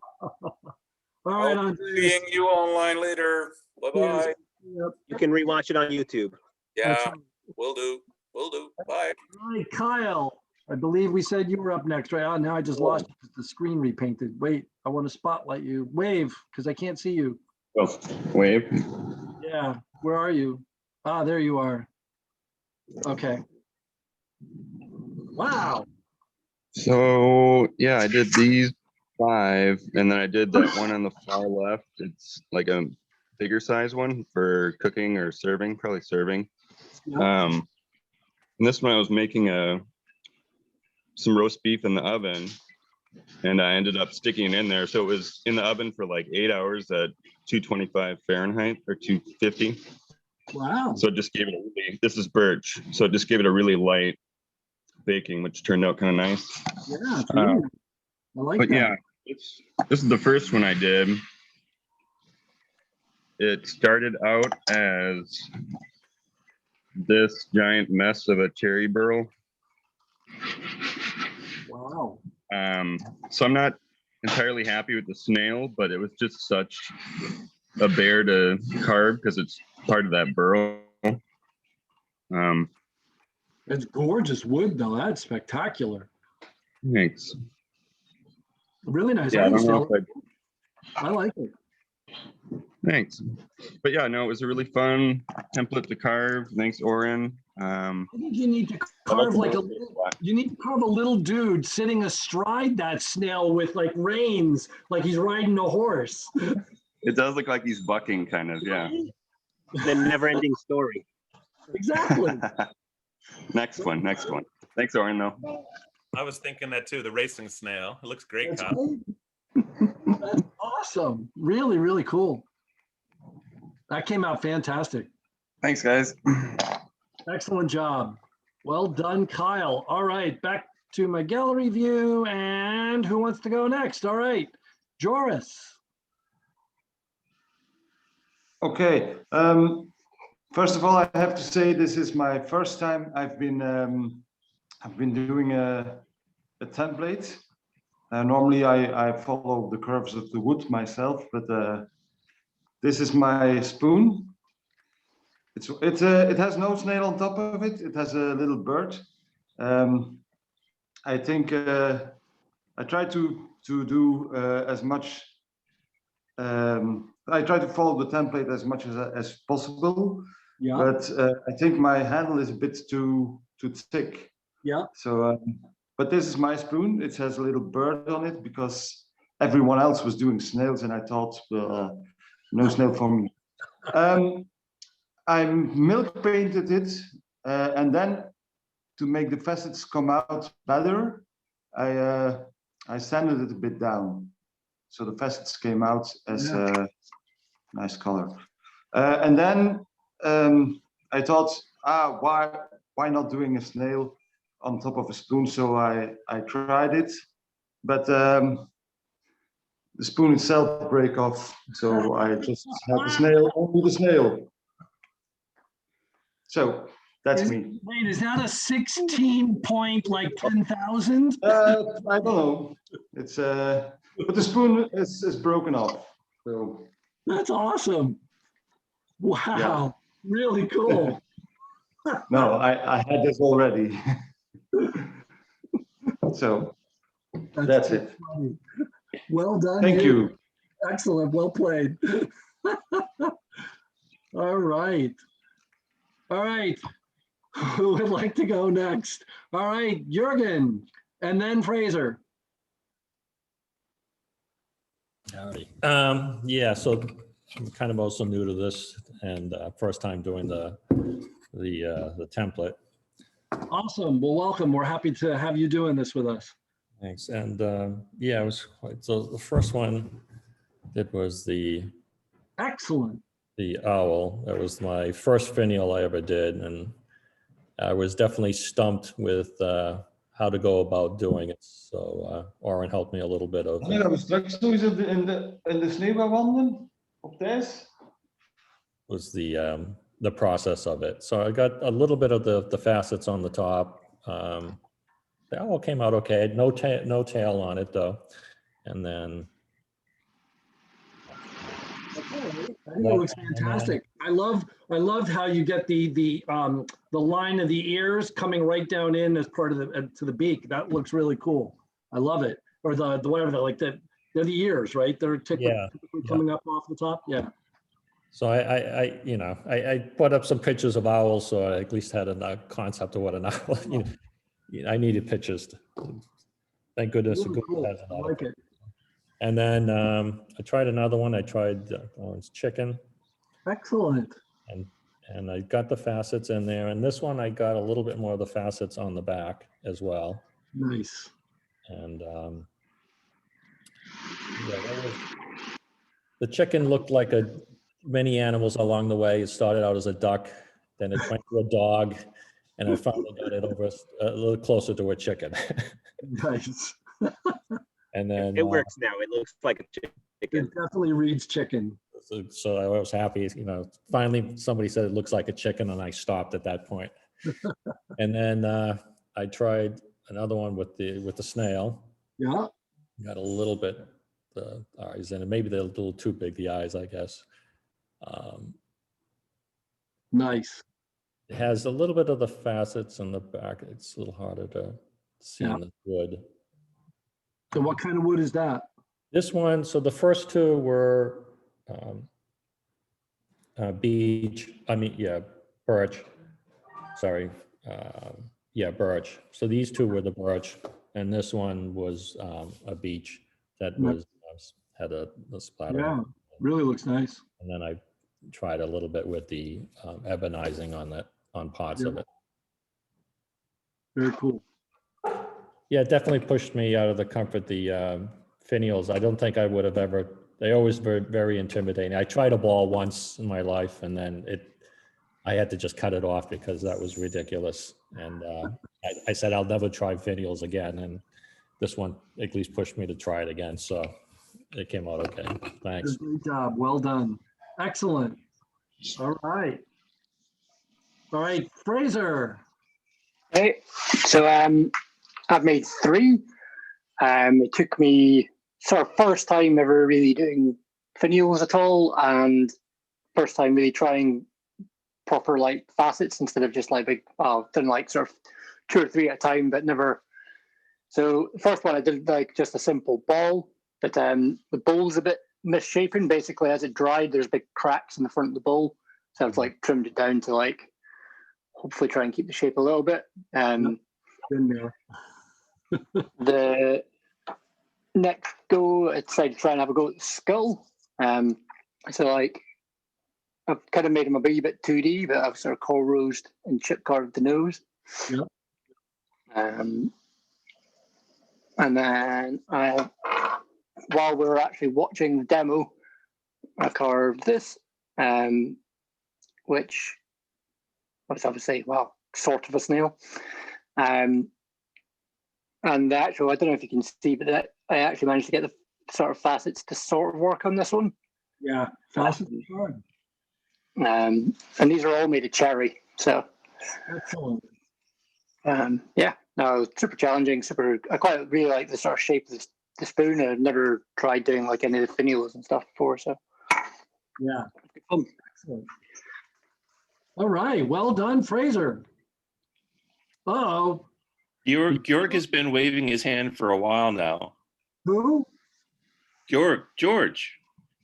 right, I'll be Andres. seeing you online later. Bye-bye. Yep. You can rewatch it on YouTube. Yeah, will do. Will do. Bye. All right, Kyle. I believe we said you were up next, right? Oh, now I just lost you 'cause the screen repainted. Wait, I want to spotlight you. Wave, because I can't see you. Oh, wave. Yeah, where are you? Ah, there you are. Okay. Wow. So yeah, I did these 5, and then I did that one on the far left. It's like a bigger size one for cooking or serving, probably serving. And this one I was making some roast beef in the oven, and I ended up sticking it in there. So it was in the oven for like 8 hours at 225 Fahrenheit or 250. Wow. So it just gave it a really, this is birch, so it just gave it a really light baking, which turned out kind of nice. Yeah, it's really nice. I like But that. yeah, this is the first one I did. It started out as this giant mess of a cherry burl. Wow. So I'm not entirely happy with the snail, but it was just such a bear to carve because it's part of that burl. It's gorgeous wood, though. That's spectacular. Thanks. Really nice. Yeah, I don't know if I like it. Thanks. But yeah, no, it was a really fun template to carve. Thanks, Oren. I think you need to carve like you need to carve a little dude sitting astride that snail with like reins, like he's riding a horse. It does look like he's bucking, kind of, yeah. The never-ending story. Exactly. Next one. Thanks, Oren, though. I was thinking that too, the racing snail. It looks great, Kyle. That's awesome. Really, really cool. That came out fantastic. Thanks, guys. Excellent job. Well done, Kyle. All right, back to my gallery view. And who wants to go next? All right, Joris. Okay. First of all, I have to say this is my first time I've been doing a template. Normally, I follow the curves of the wood myself, but this is my spoon. It has no snail on top of it. It has a little bird. I think I try to do as much. I try to follow the template as much as possible. Yeah. But I think my handle is a bit too thick. Yeah. So, but this is my spoon. It has a little bird on it because everyone else was doing snails, and I thought, no snail for me. I milk painted it, and then to make the facets come out better, I sanded it a bit down, so the facets came out as a nice color. And then I thought, why not doing a snail on top of a spoon? So I tried it, but the spoon itself break off, so I just had the snail, only the snail. So that's me. Wait, is that a 16 point, like 10,000? I don't know. It's but the spoon is broken off. So that's awesome. Wow, yeah. Really cool. No, I had this already. So that's it. Funny. Well done. Thank you. Excellent. Well played. All right. All right. Who would like to go next? All right, Jürgen, and then Fraser. Howdy. Yeah, so I'm kind of also new to this, and first time doing the template. Awesome. Well, welcome. We're happy to have you doing this with us. Thanks. And yeah, it was quite, so the first one, it was the excellent. the owl. That was my first finial I ever did, and I was definitely stumped with how to go about doing it. So Oren helped me a little bit of Nee, dat we straks nog eens in de sneeuw gaan wandelen, op het ijs. was the process of it. So I got a little bit of the facets on the top. The owl came out okay. No tail on it though, and then. I think it looks fantastic. I loved how you get the line of the ears coming right down in as part of the to the beak. That looks really cool. I love it. Or the whatever they're the ears, right? They're typically coming up off the top. Yeah. So I put up some pictures of owls, so I at least had a concept of what an owl. I needed pictures. Thank goodness Really Google cool. has a I lot of like pictures. it. And then I tried another one. I tried chicken. Excellent. And I got the facets in there. And this one, I got a little bit more of the facets on the back as well. Nice. And the chicken looked like many animals along the way. It started out as a duck, then it went to a dog, and I finally got it over a little closer to a chicken. Nice. And then it works now. It looks like a chicken. It definitely reads chicken. So I was happy, finally somebody said it looks like a chicken, and I stopped at that point. And then I tried another one with the snail. Yeah. Got a little bit the eyes in it. Maybe they're a little too big, the eyes, I guess. Nice. It has a little bit of the facets in the back. It's a little harder to see in the wood. So what kind of wood is that? This one, so the first two were birch. Sorry. Birch. So these two were the birch, and this one was a beech that had a splatter. Yeah, really looks nice. And then I tried a little bit with the ebonizing on parts of it. Very cool. Yeah, it definitely pushed me out of the comfort. The finials, I don't think I would have ever. They always were very intimidating. I tried a ball once in my life, and then I had to just cut it off because that was ridiculous. And I said I'll never try finials again. And this one at least pushed me to try it again. So it came out okay. Thanks. Great job. Well done. Excellent. All right. All right, Fraser. Hey, so I've made 3. It took me sort of first time ever really doing finials at all, and first time really trying proper like facets instead of just like big. Done like sort of 2 or 3 at a time, but never. So the first one I did like just a simple ball, but the bowl's a bit misshapen. Basically, as it dried, there's big cracks in the front of the bowl, so I've like trimmed it down to like hopefully try and keep the shape a little bit. Been there. The next go, I decided to try and have a go at the skull. So like I've kind of made him a wee bit 2D, but I've sort of corrosed and chip carved the nose. Yep. And then while we were actually watching the demo, I carved this, which was obviously, sort of a snail. And the actual, I don't know if you can see, but I actually managed to get the sort of facets to sort of work on this one. Yeah, facets are hard. And these are all made of cherry, so. Excellent. Super challenging, I quite really like the sort of shape of the spoon. I've never tried doing like any of the finials and stuff before, so. Yeah. Excellent. All right, well done, Fraser. Uh-oh. Georg has been waving his hand for a while now. Who? George.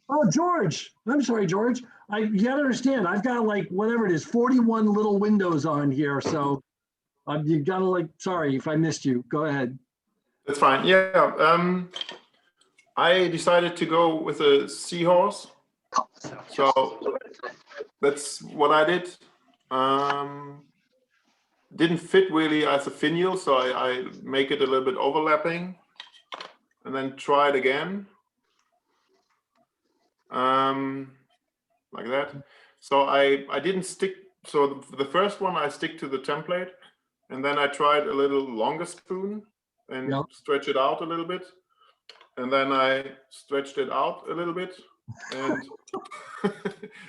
Oh, George. I'm sorry, George. You gotta understand, I've got like, whatever it is, 41 little windows on here. So you gotta sorry if I missed you. Go ahead. That's fine. Yeah. I decided to go with a seahorse. So that's what I did. Didn't fit really as a finial, so I make it a little bit overlapping and then try it again. like that. So I didn't stick. So the first one I stick to the template, and then I tried a little longer spoon and stretch it out a little bit, and then I stretched it out a little bit, and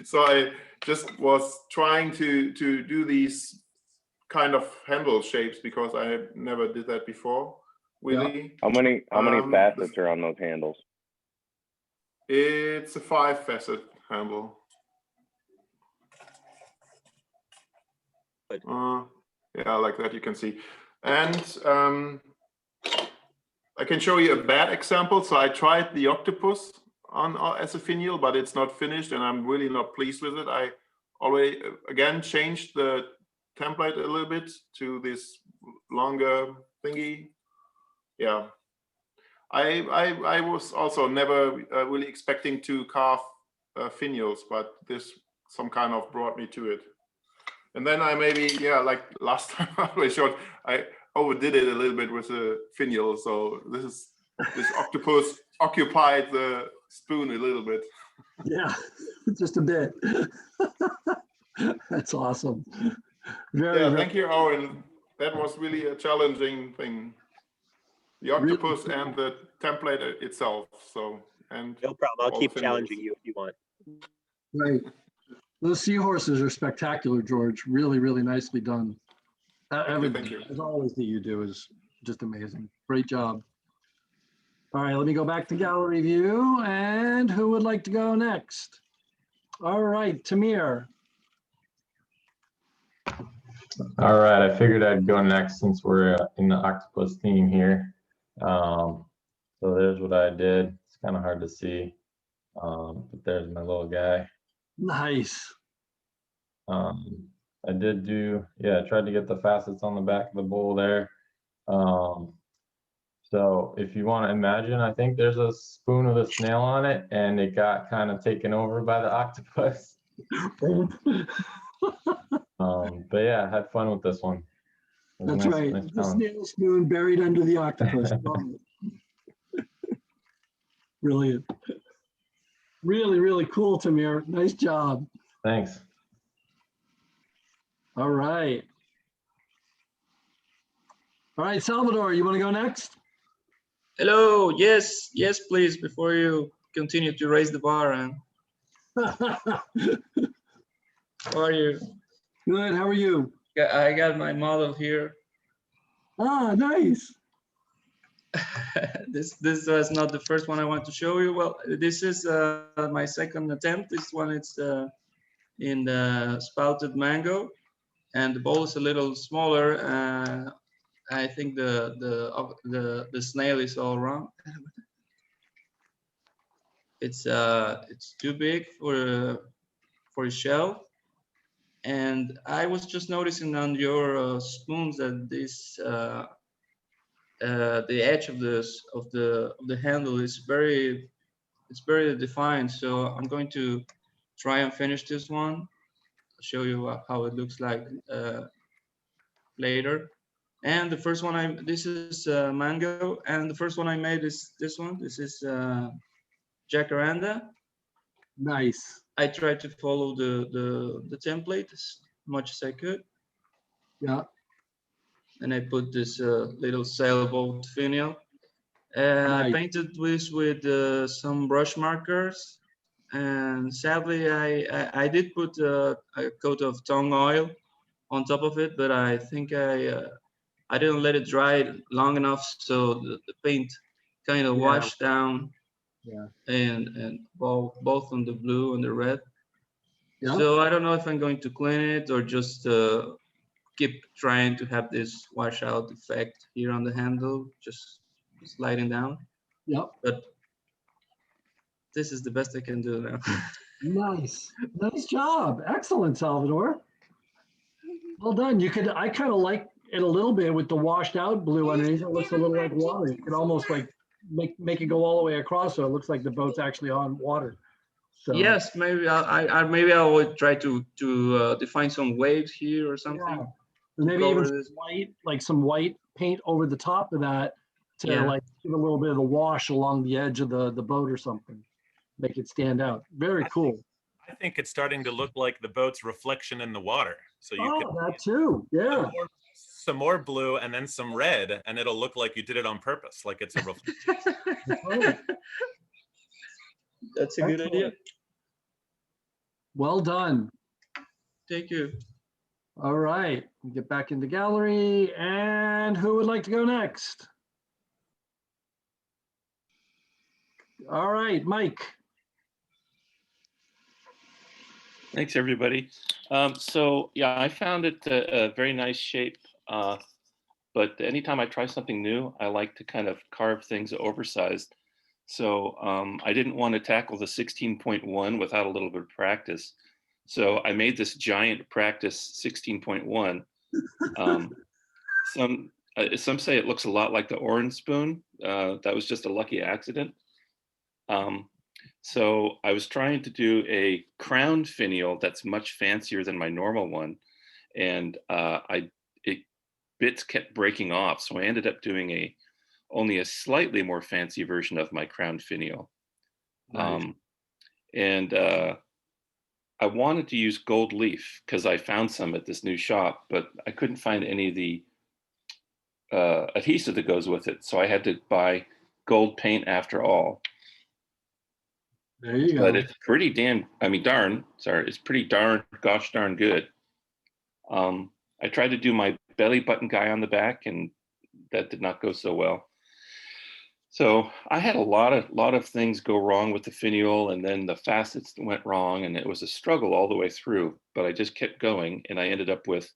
so I just was trying to do these kind of handle shapes because I never did that before. Really. How many facets are on those handles? It's a 5-facet handle. Yeah, like that you can see. And I can show you a bad example. So I tried the octopus on as a finial, but it's not finished, and I'm really not pleased with it. I already again changed the template a little bit to this longer thingy. Yeah, I was also never really expecting to carve finials, but this some kind of brought me to it. And then I maybe, yeah, like last time I showed, I overdid it a little bit with the finial. So this octopus occupied the spoon a little bit. Yeah, just a bit. That's awesome. Yeah, thank you, Owen. That was really a challenging thing. The octopus really? And the template itself. So, and no problem. I'll keep challenging you if you want. Right. Those seahorses are spectacular, George. Really, really nicely done. Thank you. As always, that you do is just amazing. Great job. All right, let me go back to gallery view. And who would like to go next? All right, Tamir. All right, I figured I'd go next since we're in the octopus theme here. So there's what I did. It's kind of hard to see, but there's my little guy. Nice. I did do, I tried to get the facets on the back of the bowl there. So if you want to imagine, I think there's a spoon with a snail on it, and it got kind of taken over by the octopus. But yeah, I had fun with this one. That's right. The snail spoon buried under the octopus. Brilliant. Really, really cool, Tamir. Nice job. Thanks. All right. All right, Salvador, you want to go next? Hello. Yes, please. Before you continue to raise the bar, and how are you? Good. How are you? I got my model here. Ah, nice. This was not the first one I want to show you. Well, this is my second attempt. This one it's in the spouted mango, and the bowl is a little smaller. I think the snail is all wrong. It's too big for a shell. And I was just noticing on your spoons that this the edge of the handle is very defined. So I'm going to try and finish this one. I'll show you how it looks like later. And the first one this is mango, and the first one I made is this one. This is jacaranda. Nice. I tried to follow the template as much as I could. Yeah. And I put this little sailboat finial. Nice. I painted this with some brush markers. And sadly, I did put a coat of tung oil on top of it, but I think I didn't let it dry long enough, so the paint kind of washed down. Yeah. And both on the blue and the red. Yeah. So I don't know if I'm going to clean it or just keep trying to have this washout effect here on the handle, just sliding down. Yep. But this is the best I can do now. Nice. Nice job. Excellent, Salvador. Well done. I kind of like it a little bit with the washed out blue underneath. It looks a little like water. You can almost like make it go all the way across, so it looks like the boat's actually on water. So yes, maybe I will try to define some waves here or something. Yeah. Maybe even some white, like some white paint over the top of that to like give a little bit of a wash along the edge of the boat or something, make it stand out. Very cool. I think it's starting to look like the boat's reflection in the water. So you Oh, that too. Yeah. some more blue and then some red, and it'll look like you did it on purpose, like it's a reflection. That's a good idea. Well done. Thank you. All right, we get back into gallery, and who would like to go next? All right, Mike. Thanks, everybody. So yeah, I found it a very nice shape, but anytime I try something new, I like to kind of carve things oversized. So I didn't want to tackle the 16.1 without a little bit of practice. So I made this giant practice 16.1. Some say it looks a lot like the Oren spoon. That was just a lucky accident. So I was trying to do a crown finial that's much fancier than my normal one, and bits kept breaking off. So I ended up doing only a slightly more fancy version of my crown finial. Right. I wanted to use gold leaf because I found some at this new shop, but I couldn't find any of the adhesive that goes with it. So I had to buy gold paint after all. There you go. But it's pretty it's pretty gosh darn good. I tried to do my belly button guy on the back, and that did not go so well. So I had a lot of things go wrong with the finial, and then the facets went wrong, and it was a struggle all the way through, but I just kept going, and I ended up with,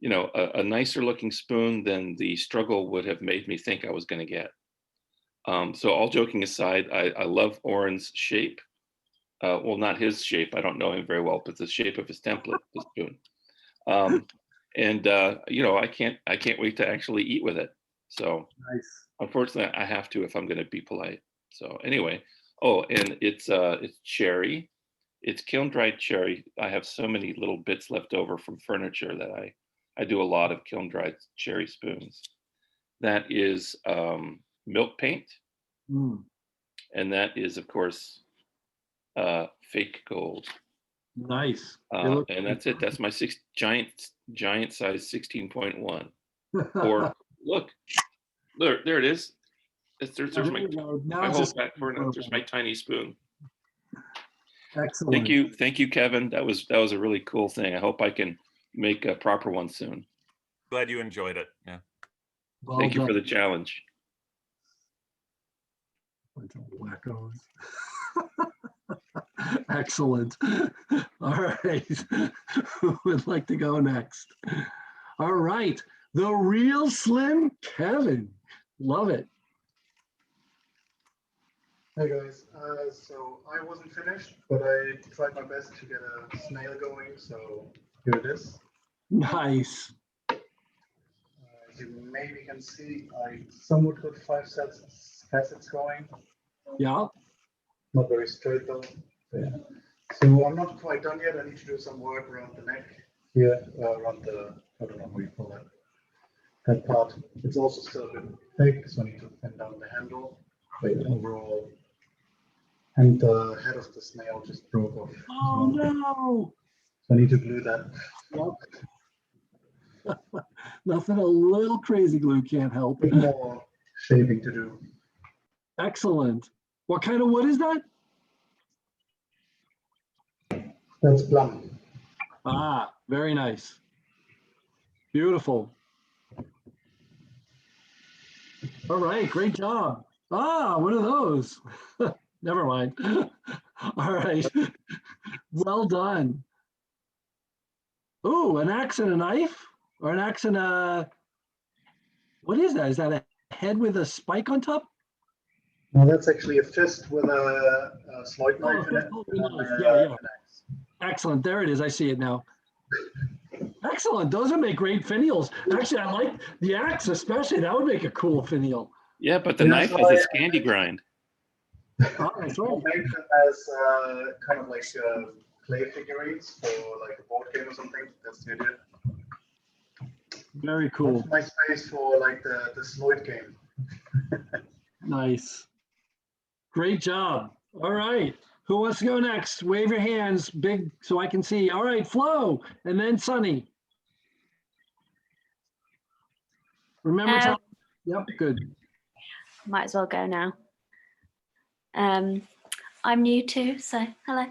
a nicer looking spoon than the struggle would have made me think I was going to get. So all joking aside, I love Oren's shape. Well, not his shape. I don't know him very well, but the shape of his template, the spoon. I can't wait to actually eat with it. So nice. Unfortunately, I have to if I'm going to be polite. So anyway, and it's cherry. It's kiln dried cherry. I have so many little bits left over from furniture that I do a lot of kiln dried cherry spoons. That is milk paint. And that is, of course, fake gold. Nice. And that's it. That's my giant size 16.1. Or look, there it is. There's my whole back burner. There's my tiny spoon. Excellent. Thank you, Kevin. That was a really cool thing. I hope I can make a proper one soon. Glad you enjoyed it. Yeah. Well Thank you done. for the challenge. Bunch of wackos. Excellent. All right. Who would like to go next? All right. The real Slim Kevin. Love it. Hey guys, so I wasn't finished, but I tried my best to get a snail going, so here it is. Nice. As you maybe can see, I somewhat got 5 facets going. Yeah. Not very straight though. Yeah. So I'm not quite done yet. I need to do some work around the neck here, around the, I don't know what you call that. That part. It's also still a bit thick, so I need to thin down the handle. But overall, and the head of the snail just broke off. Oh no! So I need to glue that. Yep. Nothing a little crazy glue can't help. A bit more shaping to do. Excellent. What kind of wood is that? That's plum. Ah, very nice. Beautiful. All right, great job. Ah, what are those? Never mind. All right. Well done. Oh, an axe and a knife? Or an axe and a... What is that? Is that a head with a spike on top? No, that's actually a fist with a slight knife in it. Yeah. Excellent. There it is. I see it now. Excellent. Those would make great finials. Actually, I like the axe especially. That would make a cool finial. Yeah, but the knife has a Scandi grind. Oh, that's right. I'll make them as kind of like clay figurines for like a board game or something. That's the idea. Very cool. That's my space for like the Sloyd game. Nice. Great job. All right. Who wants to go next? Wave your hands big so I can see. All right, Flo, and then Sunny. Remember to. Yep, good. Might as well go now. I'm new too, so hello.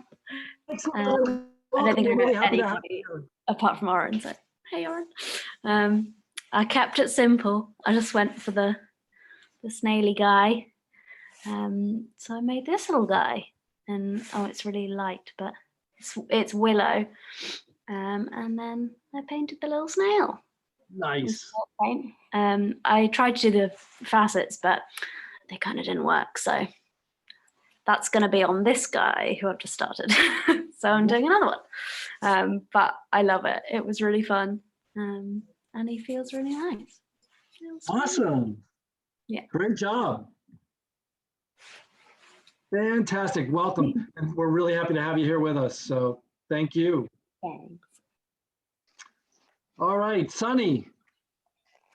I don't think I know anybody apart from Oren, so hey Oren. I kept it simple. I just went for the snaily guy. So I made this little guy, and it's really light, but it's willow. And then I painted the little snail. Nice. I tried to do the facets, but they kind of didn't work. So that's going to be on this guy who I've just started. So I'm doing another one. But I love it. It was really fun. And he feels really nice. Awesome. Yeah. Great job. Fantastic. Welcome. And we're really happy to have you here with us. So thank you. Thanks. All right, Sunny.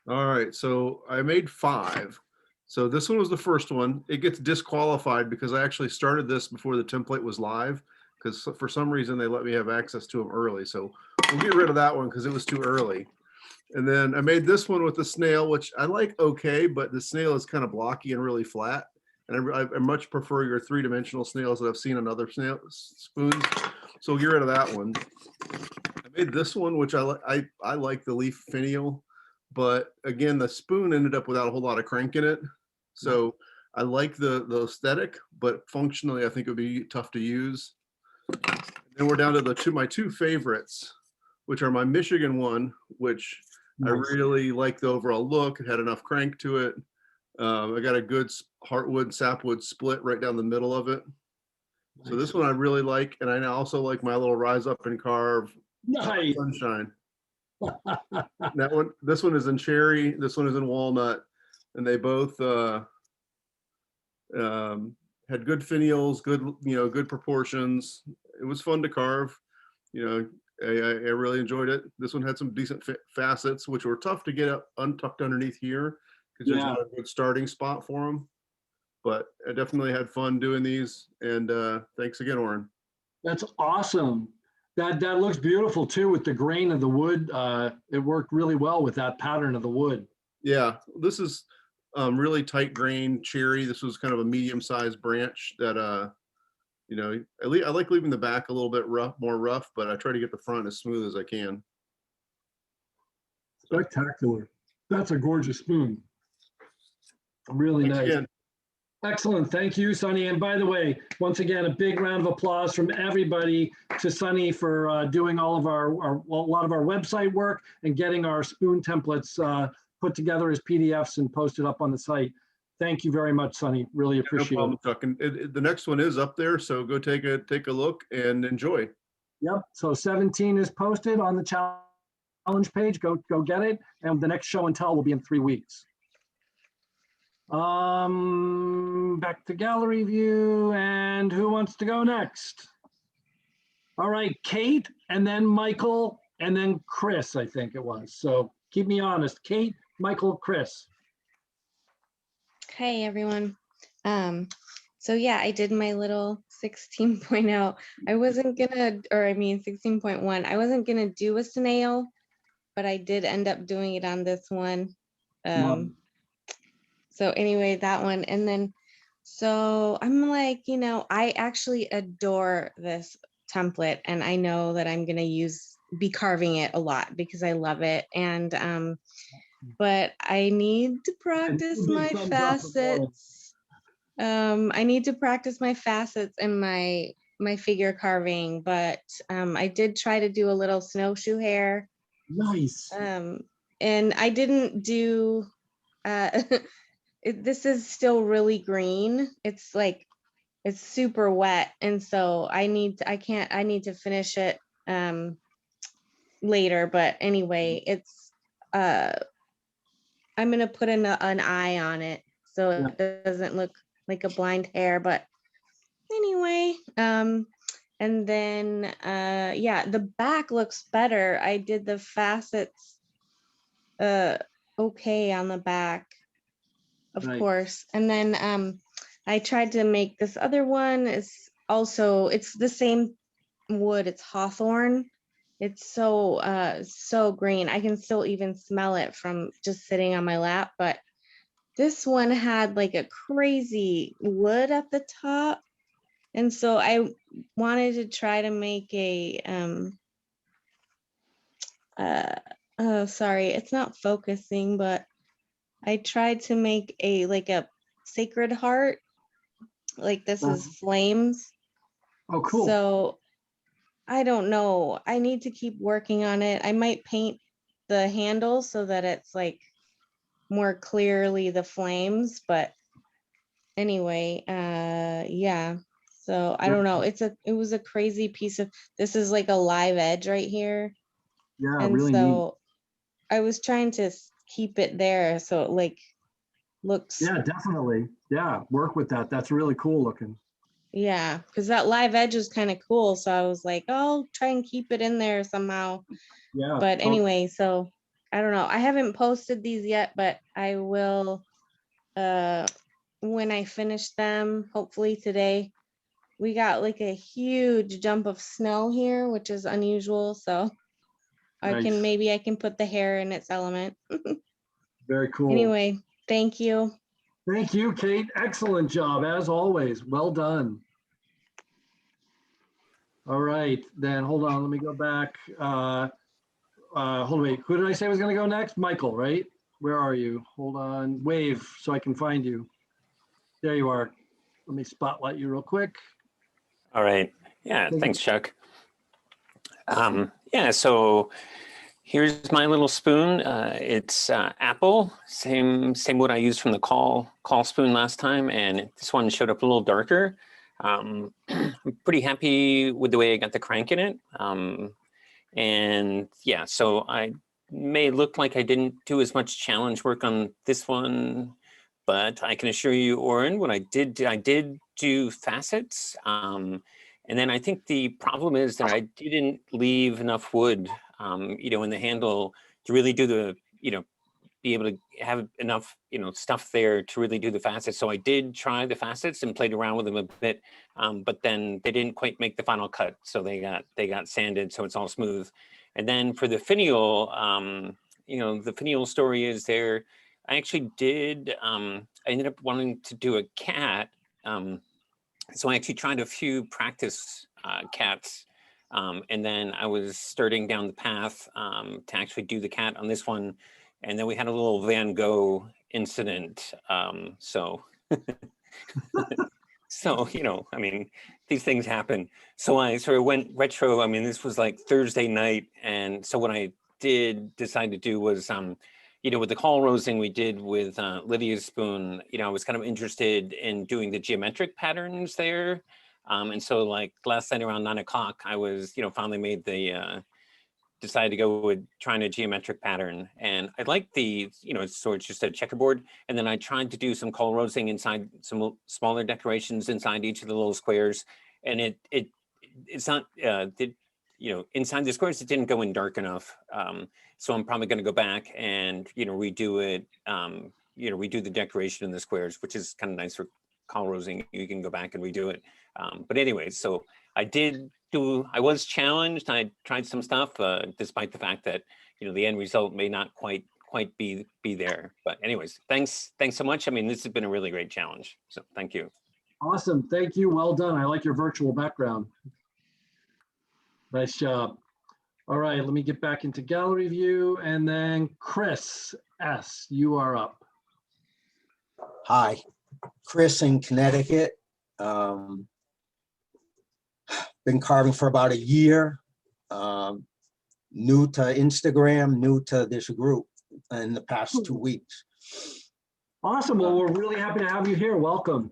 All right, so I made 5. So this one was the first one. It gets disqualified because I actually started this before the template was live, because for some reason they let me have access to them early. So we'll get rid of that one because it was too early. And then I made this one with the snail, which I like okay, but the snail is kind of blocky and really flat. And I much prefer your 3-dimensional snails that I've seen on other snail spoons. So we'll get rid of that one. I made this one, which I like the leaf finial, but again, the spoon ended up without a whole lot of crank in it. So I like the aesthetic, but functionally, I think it would be tough to use. And then we're down to my two favorites, which are my Michigan one, which I really like the overall look. It had enough crank to it. I got a good heartwood sapwood split right down the middle of it. So this one I really like, and I also like my little rise up and carve sunshine. This one is in cherry. This one is in walnut, and they both had good finials, good proportions. It was fun to carve. I really enjoyed it. This one had some decent facets, which were tough to get untucked underneath here because there's not a good starting spot for them. But I definitely had fun doing these, and thanks again, Oren. That's awesome. That looks beautiful too with the grain of the wood. It worked really well with that pattern of the wood. Yeah, this is really tight grain cherry. This was kind of a medium-sized branch that I like leaving the back a little bit more rough, but I try to get the front as smooth as I can. Spectacular. That's a gorgeous spoon. Really nice. Again. Excellent. Thank you, Sunny. And by the way, once again, a big round of applause from everybody to Sunny for doing all of a lot of our website work and getting our spoon templates put together as PDFs and posted up on the site. Thank you very much, Sunny. Really appreciate it. No problem, Chuck. And the next one is up there, so go take a look and enjoy. Yep. So 17 is posted on the challenge page. Go get it. And the next show and tell will be in 3 weeks. Back to gallery view, and who wants to go next? All right, Kate, and then Michael, and then Chris, I think it was. So keep me honest. Kate, Michael, Chris. Hey everyone. So yeah, I did my little 16.0. I wasn't gonna, 16.1. I wasn't gonna do a snail, but I did end up doing it on this one. So anyway, that one. And then, so I'm like, I actually adore this template, and I know that I'm going to be carving it a lot because I love it. And, but I need to practice my facets. I need to practice my facets and my figure carving, but I did try to do a little snowshoe hair. Nice. And I didn't do, this is still really green. It's super wet. And so I need to finish it later. But anyway, it's, I'm going to put an eye on it so it doesn't look like a blind hair, but anyway, and then, the back looks better. I did the facets, okay on the back. Of course. And then I tried to make this other one is also it's the same wood. It's hawthorn. It's so green. I can still even smell it from just sitting on my lap. But this one had like a crazy wood at the top, and so I wanted to try to make a oh sorry, it's not focusing, but I tried to make a like a sacred heart. Like this is flames. Oh, cool. So I don't know. I need to keep working on it. I might paint the handle so that it's like more clearly the flames, but anyway, yeah. So I don't know. It was a crazy piece of, this is like a live edge right here. Yeah, And really so I was trying to keep it there so it like looks. Yeah, definitely. Yeah, work with that. That's really cool looking. Yeah, because that live edge is kind of cool. So I was like, oh, I'll try and keep it in there somehow. Yeah. But anyway, so I don't know. I haven't posted these yet, but I will when I finish them, hopefully today. We got like a huge jump of snow here, which is unusual. So Nice. maybe I can put the hair in its element. Very cool. Anyway, thank you. Thank you, Kate. Excellent job, as always. Well done. All right, then hold on. Let me go back. Hold on, wait. Who did I say was going to go next? Michael, right? Where are you? Hold on. Wave so I can find you. There you are. Let me spotlight you real quick. All right. Yeah, thanks, Chuck. Yeah, so here's my little spoon. It's apple, same wood I used from the call spoon last time, and this one showed up a little darker. I'm pretty happy with the way I got the crank in it. And yeah, so I may look like I didn't do as much challenge work on this one, but I can assure you, Oren, what I did do facets. And then I think the problem is that I didn't leave enough wood, in the handle to really do the, be able to have enough, stuff there to really do the facets. So I did try the facets and played around with them a bit, but then they didn't quite make the final cut. So they got sanded, so it's all smooth. And then for the finial, the finial story is there. I actually did, I ended up wanting to do a cat. So I actually tried a few practice cats. And then I was starting down the path to actually do the cat on this one. And then we had a little Van Gogh incident. So, I mean, these things happen. So I sort of went retro. I mean, this was like Thursday night. And so what I decide to do was, with the call rosing we did with Lydia's spoon, I was kind of interested in doing the geometric patterns there. And so like last night around 9 o'clock, I was, finally made the, decided to go with trying a geometric pattern. And I like the, so it's just a checkerboard. And then I tried to do some call rosing inside some smaller decorations inside each of the little squares. And it's not, inside the squares, it didn't go in dark enough. So I'm probably going to go back and, redo it, redo the decoration in the squares, which is kind of nice for call rosing. You can go back and redo it. But anyway, so I was challenged. I tried some stuff, despite the fact that, the end result may not quite be there. But anyways, thanks so much. I mean, this has been a really great challenge. So thank you. Awesome. Thank you. Well done. I like your virtual background. Nice job. All right, let me get back into gallery view, and then Chris S., you are up. Hi, Chris in Connecticut. Been carving for about a year. New to Instagram, new to this group in the past 2 weeks. Awesome. Well, we're really happy to have you here. Welcome.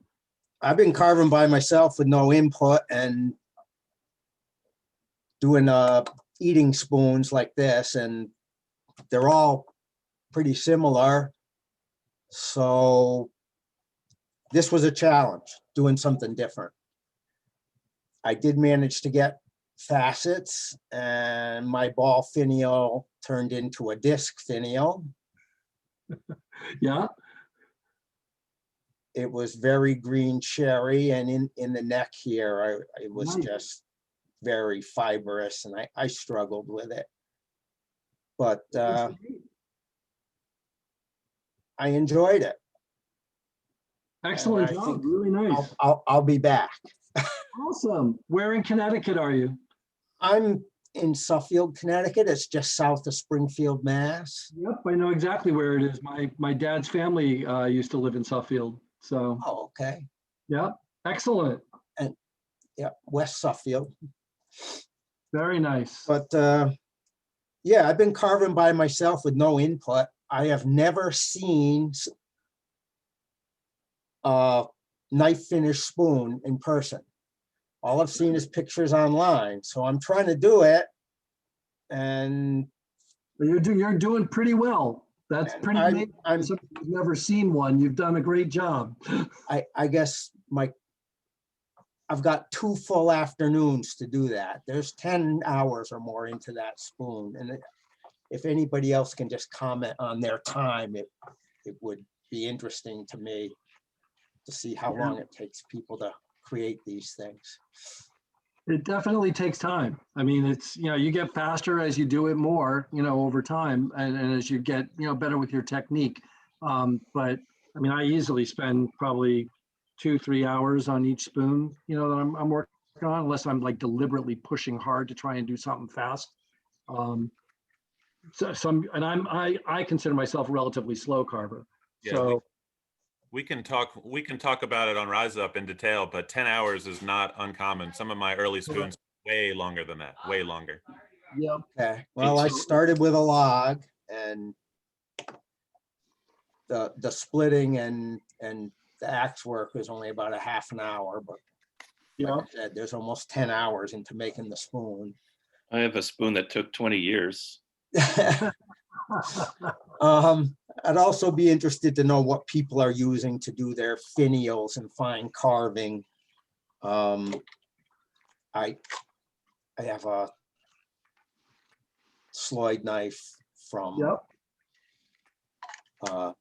I've been carving by myself with no input and doing eating spoons like this, and they're all pretty similar. So this was a challenge, doing something different. I did manage to get facets, and my ball finial turned into a disc finial. Yeah. it was very green cherry, and in the neck here, it was Nice. just very fibrous, and I struggled with it. But I enjoyed it. Excellent And I job. think Really nice. I'll be back. Awesome. Where in Connecticut are you? I'm in Suffield, Connecticut. It's just south of Springfield, Mass. Yep, I know exactly where it is. My dad's family used to live in Suffield. So. Oh, okay. Yep. Excellent. And yeah, West Suffield. Very nice. But yeah, I've been carving by myself with no input. I have never seen a knife finish spoon in person. All I've seen is pictures online. So I'm trying to do it, and you're doing pretty well. That's pretty amazing. I've never seen one. You've done a great job. I guess I've got 2 full afternoons to do that. There's 10 hours or more into that spoon. And if anybody else can just comment on their time, it would be interesting to me to see how long it takes people to create these things. It definitely takes time. I mean, it's, you get faster as you do it more, over time, and as you get, better with your technique. But I mean, I easily spend probably 2-3 hours on each spoon, that I'm working on, unless I'm like deliberately pushing hard to try and do something fast. I consider myself a relatively slow carver. Yeah, So we can talk about it on Rise Up in detail, but 10 hours is not uncommon. Some of my early spoons way longer than that, way longer. Yep. Okay. Well, I started with a log, and the splitting and the axe work was only about a half an hour, but like I said, there's almost 10 hours into making the spoon. I have a spoon that took 20 years. I'd also be interested to know what people are using to do their finials and fine carving. I have a Sloyd knife from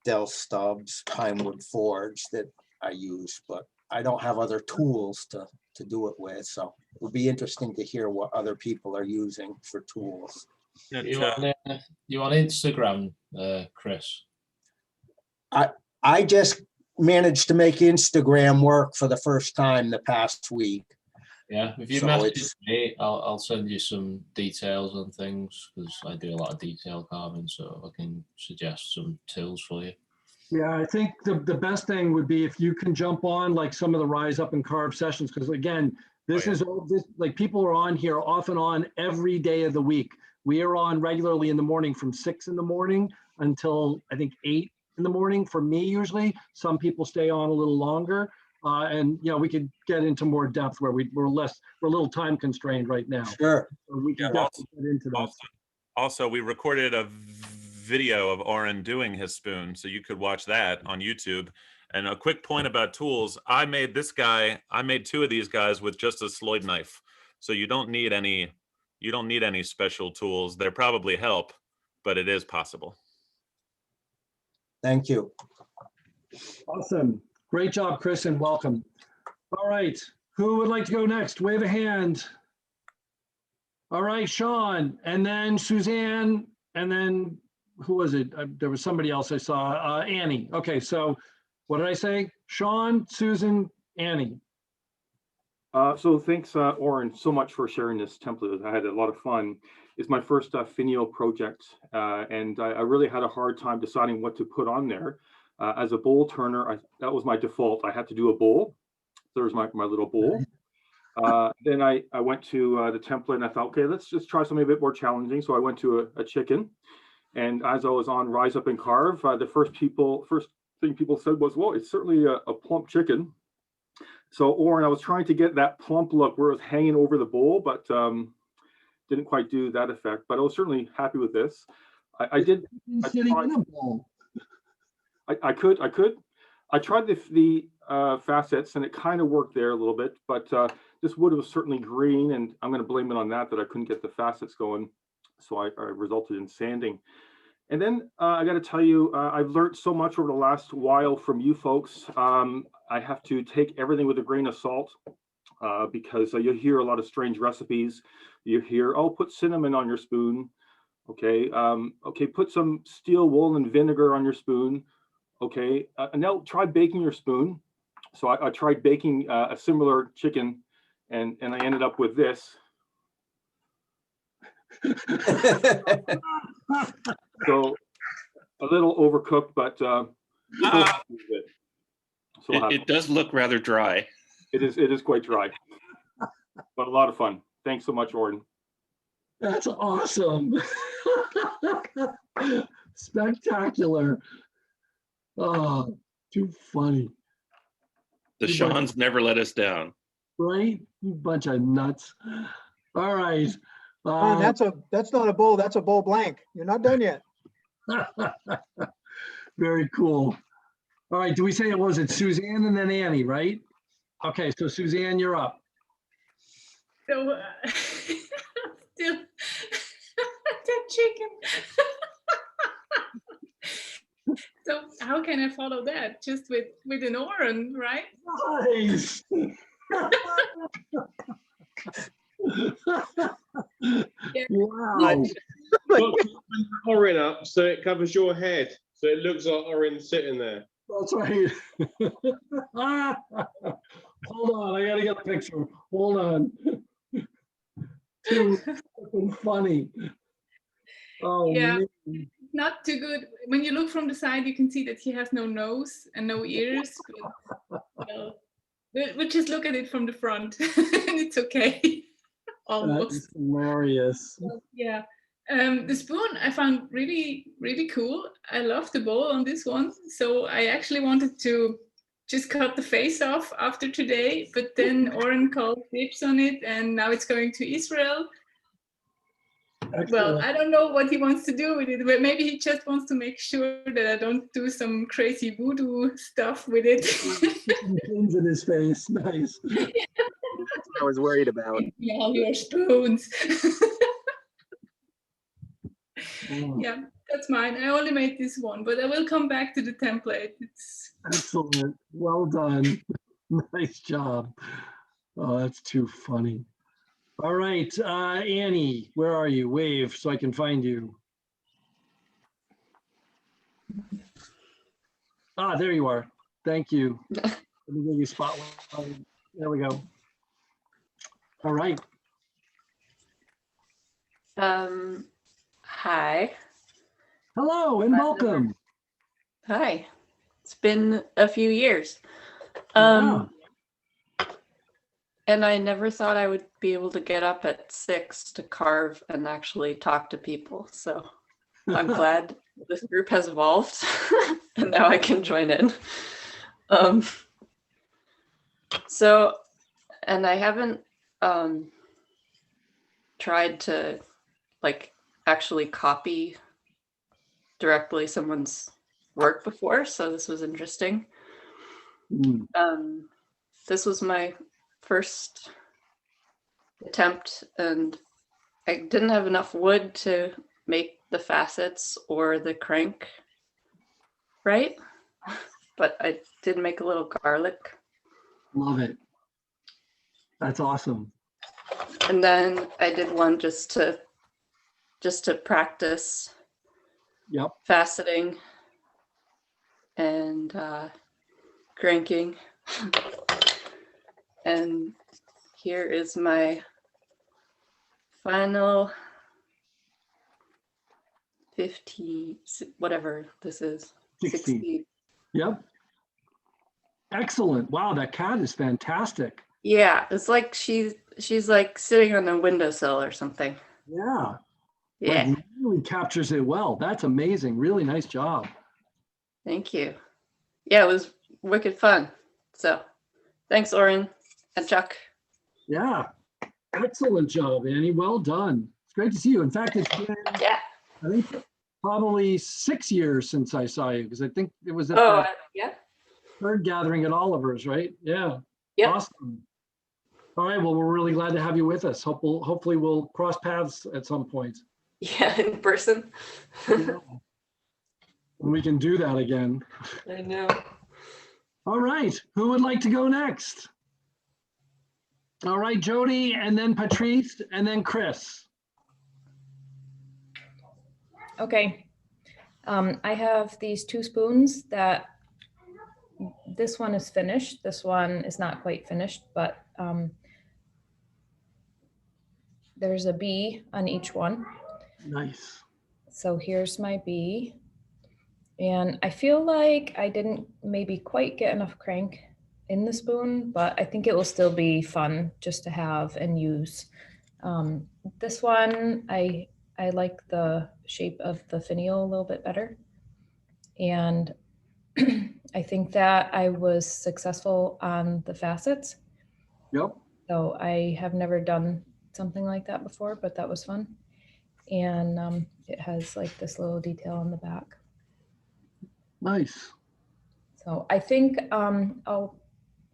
Del Stubbs Pinewood Forge that I use, but I don't have other tools to do it with. So it would be interesting to hear what other people are using for tools. You on Instagram, Chris? I just managed to make Instagram work for the first time the past week. Yeah, if you message me, I'll send you some details on things, because I do a lot of detail carving, so I can suggest some tools for you. Yeah, I think the best thing would be if you can jump on like some of the Rise Up and Carve sessions, because again, this is like people are on here off and on every day of the week. We are on regularly in the morning from 6 in the morning until I think 8 in the morning for me usually. Some people stay on a little longer, and we could get into more depth where we're a little time constrained right now. Sure. So we can definitely get into that. Also, we recorded a video of Oren doing his spoon, so you could watch that on YouTube. And a quick point about tools: I made 2 of these guys with just a Sloyd knife, so you don't need any special tools. They probably help, but it is possible. Thank you. Awesome. Great job, Chris, and welcome. All right. Who would like to go next? Wave a hand. All right, Sean, and then Suzanne, and then who was it? There was somebody else I saw. Annie. Okay, so what did I say? Sean, Susan, Annie. So thanks, Oren, so much for sharing this template. I had a lot of fun. It's my first finial project, and I really had a hard time deciding what to put on there. As a bowl turner, that was my default. I had to do a bowl. There's my little bowl. Then I went to the template, and I thought, okay, let's just try something a bit more challenging. So I went to a chicken, and as I was on Rise Up and Carve, the first thing people said was, well, it's certainly a plump chicken. So Oren, I was trying to get that plump look where it was hanging over the bowl, but didn't quite do that effect. But I was certainly happy with this. I tried the facets, and it kind of worked there a little bit, but this wood was certainly green, and I'm going to blame it on that I couldn't get the facets going. So I resulted in sanding. And then I got to tell you, I've learned so much over the last while from you folks. I have to take everything with a grain of salt because you hear a lot of strange recipes. You hear, oh, put cinnamon on your spoon. Okay, okay, put some steel wool and vinegar on your spoon. Okay, and now try baking your spoon. So I tried baking a similar chicken, and I ended up with this. So a little overcooked, but still good. So it does look rather dry. It is quite dry, but a lot of fun. Thanks so much, Oren. That's awesome. Spectacular. Oh, too funny. The Sean's never let us down. Right? You bunch of nuts. All right. That's not a bowl, that's a bowl blank. You're not done yet. Very cool. All right, do we say it was Suzanne and then Annie, right? Okay, so Suzanne, you're up. So still that chicken. So how can I follow that? Just with an Oren, right? Nice. Yeah. Wow. Put Oren up so it covers your head, so it looks like Oren sitting there. That's right. Hold on, I gotta get a picture. Hold on. Too fucking funny. Oh, Yeah, man. not too good. When you look from the side, you can see that he has no nose and no ears. But, we'll just look at it from the front, and it's okay. Almost. That's hilarious. Yeah. The spoon I found really, really cool. I love the bowl on this one. So I actually wanted to just cut the face off after today, but then Oren called dibs on it, and now it's going to Israel. Excellent. Well, I don't know what he wants to do with it, but maybe he just wants to make sure that I don't do some crazy voodoo stuff with it. Pins in his face. Nice. That's what I was worried about. All your spoons. Oh, Yeah, that's mine. I only made this one, but I will come back to the template. It's excellent. Well done. Nice job. Oh, that's too funny. All right, Annie, where are you? Wave so I can find you. Ah, there you are. Thank you. Let me give you spotlight. There we go. All right. Hi. Hello and welcome. Hi. It's been a few years. Yeah. And I never thought I would be able to get up at 6 to carve and actually talk to people. So I'm glad this group has evolved and now I can join in. So, and I haven't tried to like actually copy directly someone's work before, so this was interesting. This was my first attempt, and I didn't have enough wood to make the facets or the crank right, but I did make a little garlic. Love it. That's awesome. And then I did one just to practice faceting and cranking. And here is my final 50, whatever this is. 60. Yep. Excellent. Wow, that cat is fantastic. Yeah, it's like she's like sitting on a windowsill or something. Yeah. Yeah. Like, really captures it well. That's amazing. Really nice job. Thank you. Yeah, it was wicked fun. So thanks, Oren and Chuck. Yeah. Excellent job, Annie. Well done. It's great to see you. In fact, it's been, I think, probably 6 years since I saw you, because I think it was at the third gathering at Oliver's, right? Yeah. Yeah. Awesome. All right. Well, we're really glad to have you with us. Hopefully we'll cross paths at some point. Yeah, in person. We can do that again. I know. All right, who would like to go next? All right, Jody, and then Patrice, and then Chris. Okay. I have these 2 spoons that this one is finished. This one is not quite finished, but there's a bee on each one. Nice. So here's my bee. And I feel like I didn't maybe quite get enough crank in the spoon, but I think it will still be fun just to have and use. This one, I like the shape of the finial a little bit better. And I think that I was successful on the facets. Yep. So I have never done something like that before, but that was fun. And it has like this little detail on the back. Nice. So I think I'll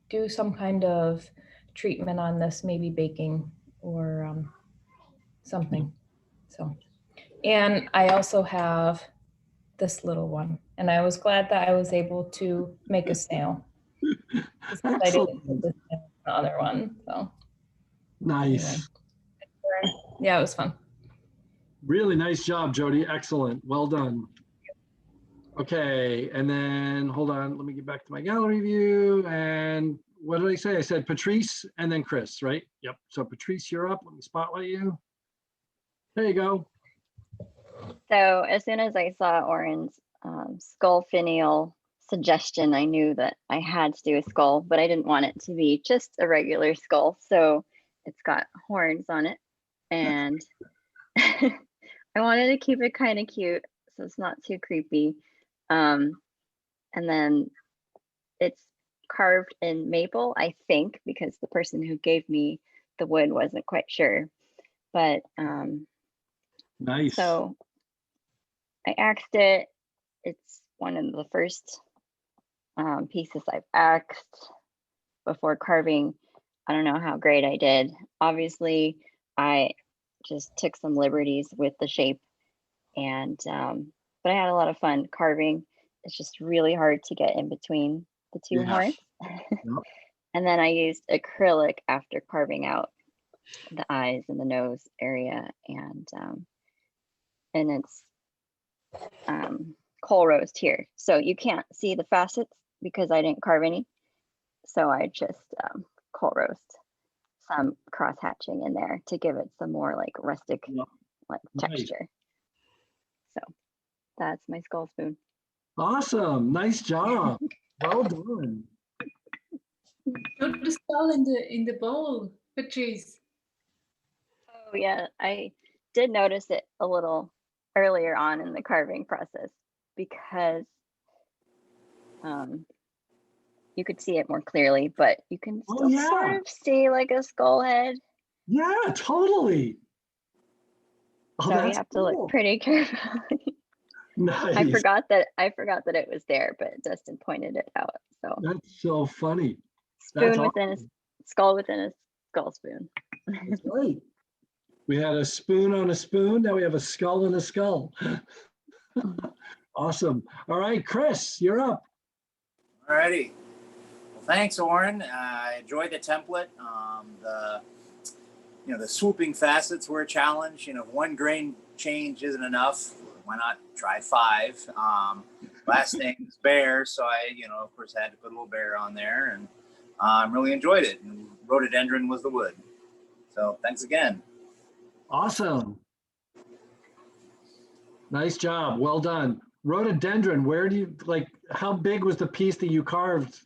do some kind of treatment on this, maybe baking or something. So, and I also have this little one, and I was glad that I was able to make a snail. I didn't put this in the other one, so. Nice. Anyway. Yeah, it was fun. Really nice job, Jody. Excellent. Well done. Okay, and then hold on. Let me get back to my gallery view. And what did I say? I said Patrice and then Chris, right? Yep. So Patrice, you're up. Let me spotlight you. There you go. So as soon as I saw Oren's skull finial suggestion, I knew that I had to do a skull, but I didn't want it to be just a regular skull. So it's got horns on it, and I wanted to keep it kind of cute, so it's not too creepy. And then it's carved in maple, I think, because the person who gave me the wood wasn't quite sure. But nice. So I axed it. It's one of the first pieces I've axed before carving. I don't know how great I did. Obviously, I just took some liberties with the shape, and but I had a lot of fun carving. It's just really hard to get in between the two horns. And then I used acrylic after carving out the eyes and the nose area, and it's coal roast here. So you can't see the facets because I didn't carve any. So I just coal roast some cross hatching in there to give it some more like rustic like texture. So that's my skull spoon. Awesome. Nice job. Well done. Put the skull in the bowl, Patrice. Oh yeah, I did notice it a little earlier on in the carving process because you could see it more clearly, but you can still sort of see like a skull head. Yeah, totally. Oh, so you have to look pretty carefully. Nice. I forgot that it was there, but Dustin pointed it out. So that's so funny. Spoon within a skull within a skull spoon. That's right. We had a spoon on a spoon. Now we have a skull in a skull. Awesome. All right, Chris, you're up. All righty. Well, thanks, Oren. I enjoyed the template. The swooping facets were a challenge. If one grain change isn't enough, why not try 5? Last name is Bear, so I, of course, had to put a little bear on there, and really enjoyed it. And rhododendron was the wood. So thanks again. Awesome. Nice job. Well done. Rhododendron, where do you, how big was the piece that you carved?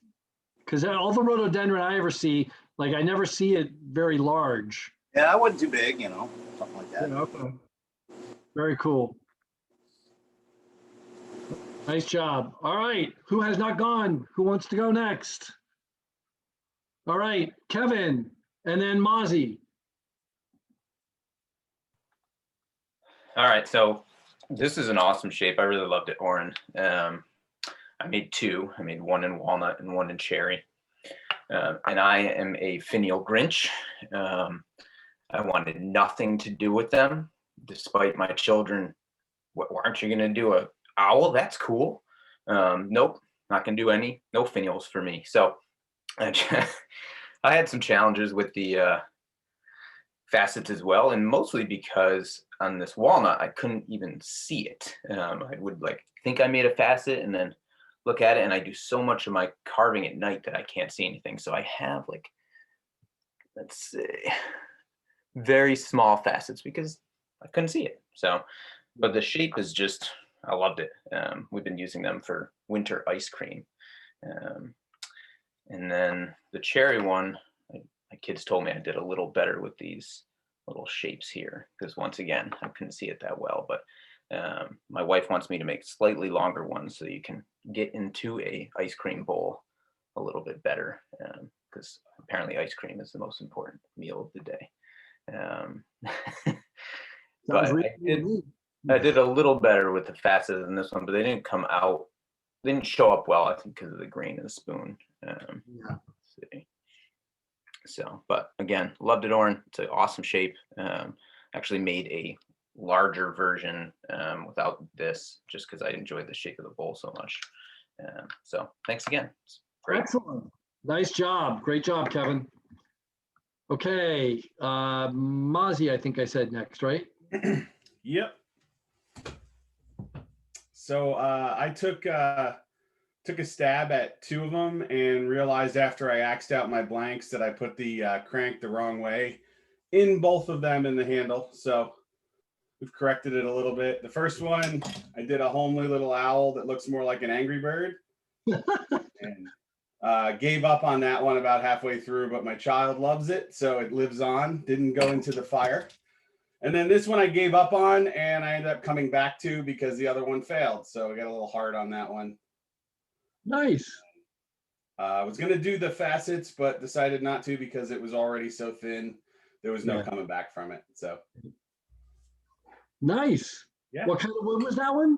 Because all the rhododendron I ever see, I never see it very large. Yeah, it wasn't too big, something like that. Yeah, okay. Very cool. Nice job. All right. Who has not gone? Who wants to go next? All right, Kevin, and then Mozzie. All right, so this is an awesome shape. I really loved it, Oren. I made 2. I made one in walnut and one in cherry. And I am a finial Grinch. I wanted nothing to do with them, despite my children. Why aren't you going to do owl, that's cool. Nope, not gonna do any, no finials for me. So I I had some challenges with the facets as well, and mostly because on this walnut I couldn't even see it. I would like think I made a facet and then look at it, and I do so much of my carving at night that I can't see anything. So I have like, let's say, very small facets because I couldn't see it. So, but the shape is just, I loved it. We've been using them for winter ice cream. And then the cherry one, my kids told me I did a little better with these little shapes here because once again, I couldn't see it that well, but my wife wants me to make slightly longer ones so you can get into a ice cream bowl a little bit better because apparently ice cream is the most important meal of the day. But I did a little better with the facets in this one, but they didn't come out, they didn't show up well, I think because of the grain of the spoon. Let's see. So, but again, loved it, Oren. It's an awesome shape. Actually made a larger version without this just because I enjoyed the shape of the bowl so much. So thanks again. It's great. Excellent. Nice job. Great job, Kevin. Okay, Mozzie, I think I said next, right? Yep. So I took a stab at two of them and realized after I axed out my blanks that I put the crank the wrong way in both of them in the handle. So we've corrected it a little bit. The first one, I did a homely little owl that looks more like an Angry Bird. And gave up on that one about halfway through, but my child loves it, so it lives on. Didn't go into the fire. And then this one I gave up on, and I ended up coming back to because the other one failed. So I got a little hard on that one. Nice. I was going to do the facets, but decided not to because it was already so thin. There was no coming back from it. So nice. Yeah. What kind of wood was that one?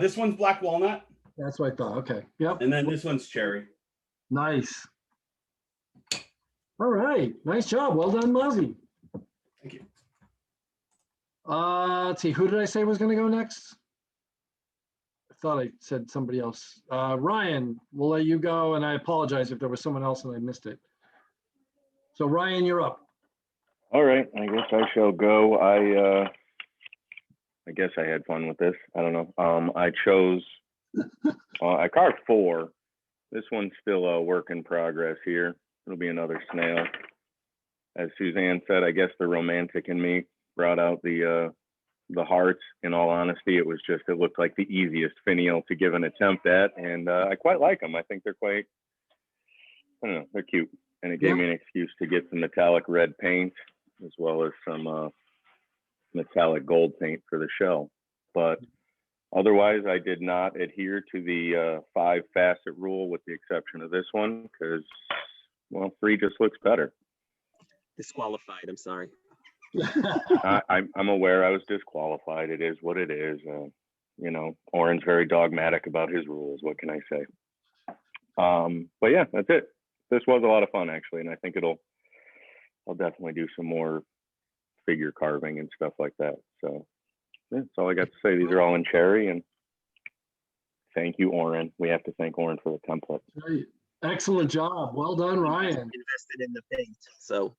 This one's black walnut. That's what I thought. Okay. Yep. And then this one's cherry. Nice. All right. Nice job. Well done, Mozzie. Thank you. Let's see. Who did I say was going to go next? I thought I said somebody else. Ryan, we'll let you go. And I apologize if there was someone else and I missed it. So Ryan, you're up. All right. I guess I shall go. I guess I had fun with this. I don't know. I chose, I carved 4. This one's still a work in progress here. It'll be another snail. As Suzanne said, I guess the romantic in me brought out the hearts. In all honesty, it looked like the easiest finial to give an attempt at. And I quite like them. I think they're quite, I don't know, they're cute. And it gave me an excuse to get some metallic red paint as well as some metallic gold paint for the shell. But otherwise, I did not adhere to the 5 facet rule with the exception of this one because, well, 3 just looks better. Disqualified, I'm sorry. I'm aware I was disqualified. It is what it is. You know, Oren's very dogmatic about his rules. What can I say? But yeah, that's it. This was a lot of fun, actually, and I think I'll definitely do some more figure carving and stuff like that. So yeah, that's all I got to say. These are all in cherry, and thank you, Oren. We have to thank Oren for the template. Great. Excellent job. Well done, Ryan. Invested in the paint, so.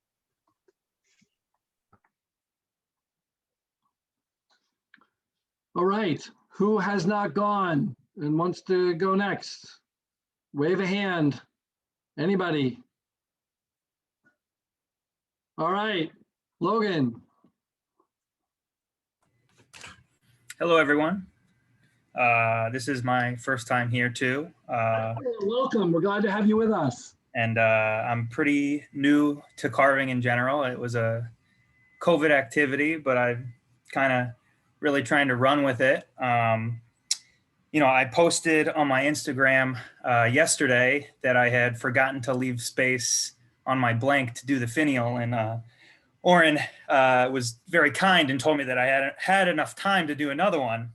All right. Who has not gone and wants to go next? Wave a hand. Anybody? All right. Logan. Hello, everyone. This is my first time here too. Welcome. We're glad to have you with us. And I'm pretty new to carving in general. It was a COVID activity, but I'm kind of really trying to run with it. You know, I posted on my Instagram yesterday that I had forgotten to leave space on my blank to do the finial, and Oren was very kind and told me that I hadn't had enough time to do another one.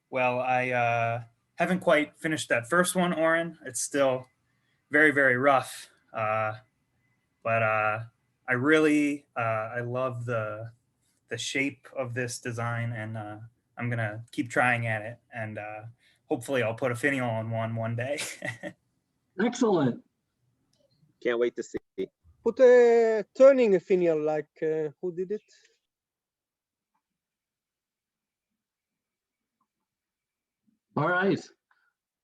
Well, I haven't quite finished that first one, Oren. It's still very, very rough, but I really I love the shape of this design, and I'm gonna keep trying at it. And hopefully I'll put a finial on one day. Excellent. Can't wait to see. Put a turning finial, like who did it? All right.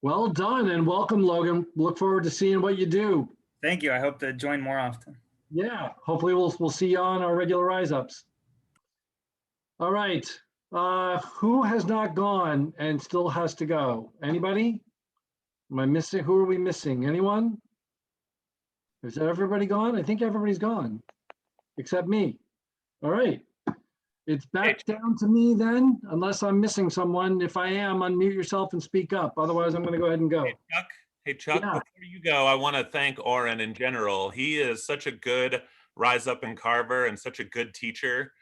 Well done and welcome, Logan. Look forward to seeing what you do. Thank you. I hope to join more often. Yeah, hopefully we'll see you on our regular Rise Ups. All right. Who has not gone and still has to go? Anybody? Am I missing? Who are we missing? Anyone? Is everybody gone? I think everybody's gone, except me. All right. It's back down to me then, unless I'm missing someone. If I am, unmute yourself and speak up. Otherwise, I'm going to go ahead and go. Hey, Chuck, before you go, I want to thank Oren in general. He is such a good Rise Up and Carver and such a good teacher.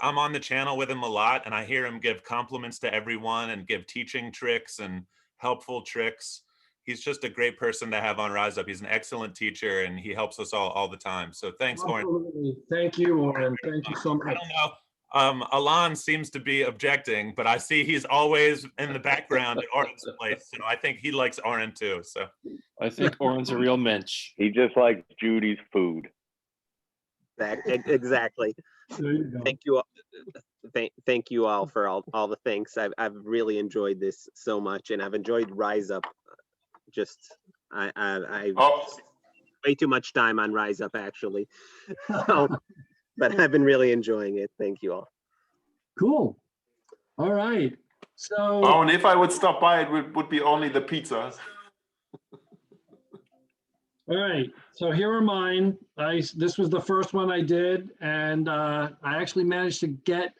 I'm on the channel with him a lot, and I hear him give compliments to everyone and give teaching tricks and helpful tricks. He's just a great person to have on Rise Up. He's an excellent teacher, and he helps us all the time. So thanks, Oren. Absolutely. Thank you, Oren. Thank you so much. I don't know. Alon seems to be objecting, but I see he's always in the background at Oren's place. So I think he likes Oren too. So I think Oren's a real mensch. He just likes Judy's food. Exactly. Thank you all. Thank you all for all the thanks. I've really enjoyed this so much, and I've enjoyed Rise Up. I way too much time on Rise Up actually. So, but I've been really enjoying it. Thank you all. Cool. All right. So. Oh, and if I would stop by, it would be only the pizza. All right. So here are mine. This was the first one I did, and I actually managed to get.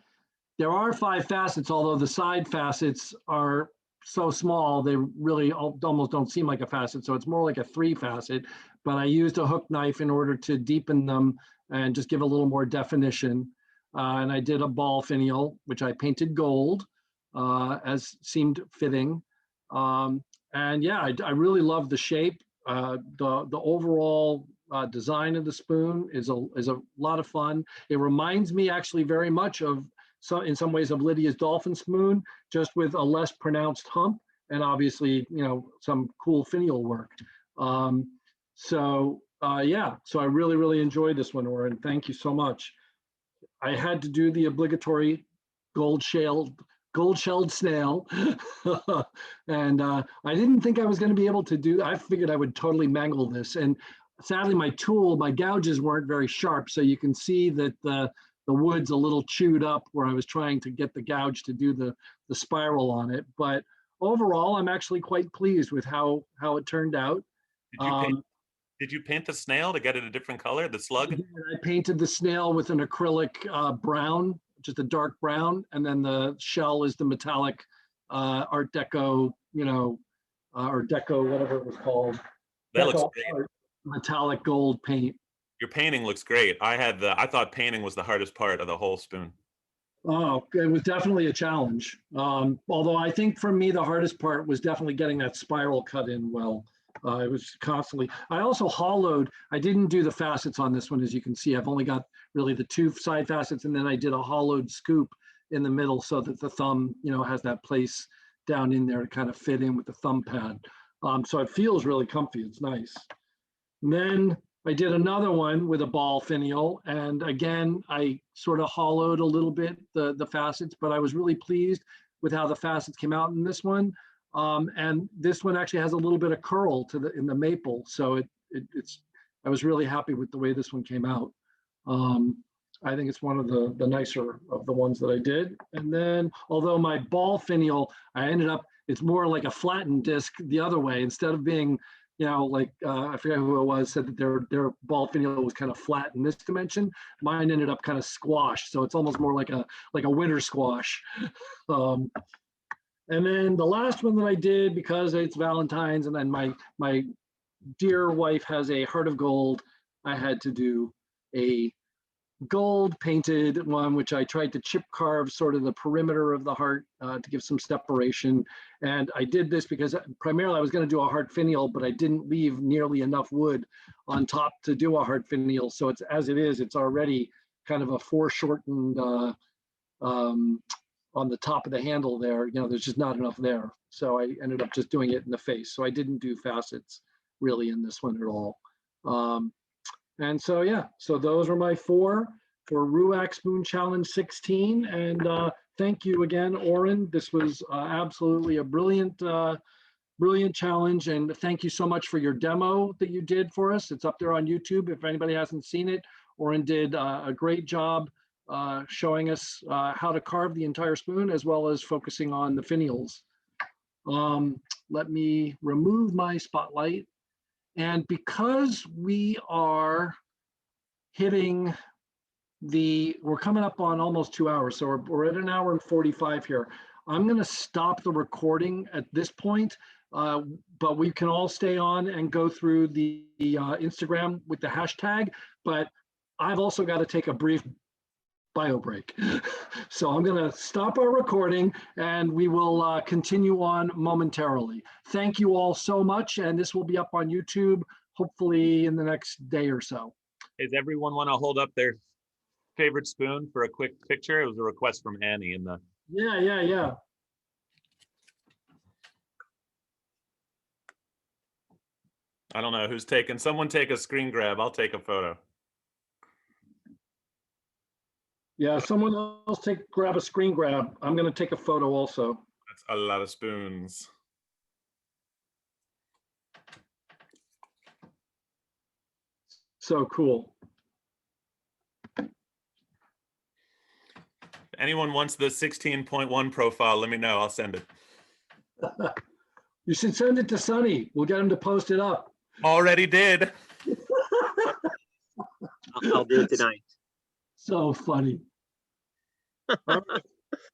There are 5 facets, although the side facets are so small they really almost don't seem like a facet. So it's more like a 3 facet. But I used a hook knife in order to deepen them and just give a little more definition. And I did a ball finial, which I painted gold, as seemed fitting. And yeah, I really love the shape. The overall design of the spoon is a lot of fun. It reminds me actually very much of, in some ways, of Lydia's dolphin spoon, just with a less pronounced hump, and obviously, some cool finial work. Yeah, so I really enjoyed this one, Oren. Thank you so much. I had to do the obligatory gold-shelled snail, and I didn't think I was going to be able to do. I figured I would totally mangle this, and sadly, my gouges weren't very sharp, so you can see that the wood's a little chewed up where I was trying to get the gouge to do the spiral on it. But overall, I'm actually quite pleased with how it turned out. Did you paint the snail to get it a different color, the slug? I painted the snail with an acrylic brown, just a dark brown, and then the shell is the metallic Art Deco, Art Deco, whatever it was called. That looks great. Metallic gold paint. Your painting looks great. I thought painting was the hardest part of the whole spoon. Oh, it was definitely a challenge. Although I think for me, the hardest part was definitely getting that spiral cut in well. It was constantly, I also hollowed, I didn't do the facets on this one, as you can see. I've only got really the 2 side facets, and then I did a hollowed scoop in the middle so that the thumb, has that place down in there to kind of fit in with the thumb pad. So it feels really comfy. It's nice. And then I did another one with a ball finial, and again, I sort of hollowed a little bit the facets, but I was really pleased with how the facets came out in this one. And this one actually has a little bit of curl in the maple, so I was really happy with the way this one came out. I think it's one of the nicer of the ones that I did. And then, although my ball finial, it's more like a flattened disc the other way, instead of being, I forget who it was, said that their ball finial was kind of flat in this dimension. Mine ended up kind of squashed, so it's almost more like a winter squash. And then the last one that I did, because it's Valentine's, and then my dear wife has a heart of gold, I had to do a gold painted one, which I tried to chip carve sort of the perimeter of the heart to give some separation. And I did this because primarily I was going to do a heart finial, but I didn't leave nearly enough wood on top to do a heart finial. So it's already kind of a foreshortened on the top of the handle there, there's just not enough there. So I ended up just doing it in the face. So I didn't do facets really in this one at all. And so, yeah, so those are my 4 for RUAC Spoon Challenge 16. And thank you again, Oren. This was absolutely a brilliant challenge. And thank you so much for your demo that you did for us. It's up there on YouTube. If anybody hasn't seen it, Oren did a great job showing us how to carve the entire spoon, as well as focusing on the finials. Let me remove my spotlight. And because we are hitting we're coming up on almost 2 hours, so we're at 1 hour and 45 here. I'm going to stop the recording at this point, but we can all stay on and go through the Instagram with the hashtag. But I've also got to take a brief bio break. So I'm going to stop our recording and we will continue on momentarily. Thank you all so much. And this will be up on YouTube, hopefully in the next day or so. Does everyone want to hold up their favorite spoon for a quick picture? It was a request from Annie in the. Yeah. I don't know who's taking. Someone take a screen grab. I'll take a photo. Yeah, someone else grab a screen grab. I'm going to take a photo also. That's a lot of spoons. So cool. If anyone wants the 16.1 profile, let me know. I'll send it. You should send it to Sonny. We'll get him to post it up. Already did. I'll do it tonight. So funny. All right.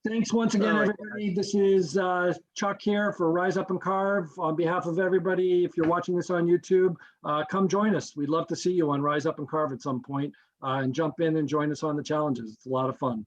Thanks once again, everybody. This is Chuck here for Rise Up and Carve. On behalf of everybody, if you're watching this on YouTube, come join us. We'd love to see you on Rise Up and Carve at some point, and jump in and join us on the challenges. It's a lot of fun.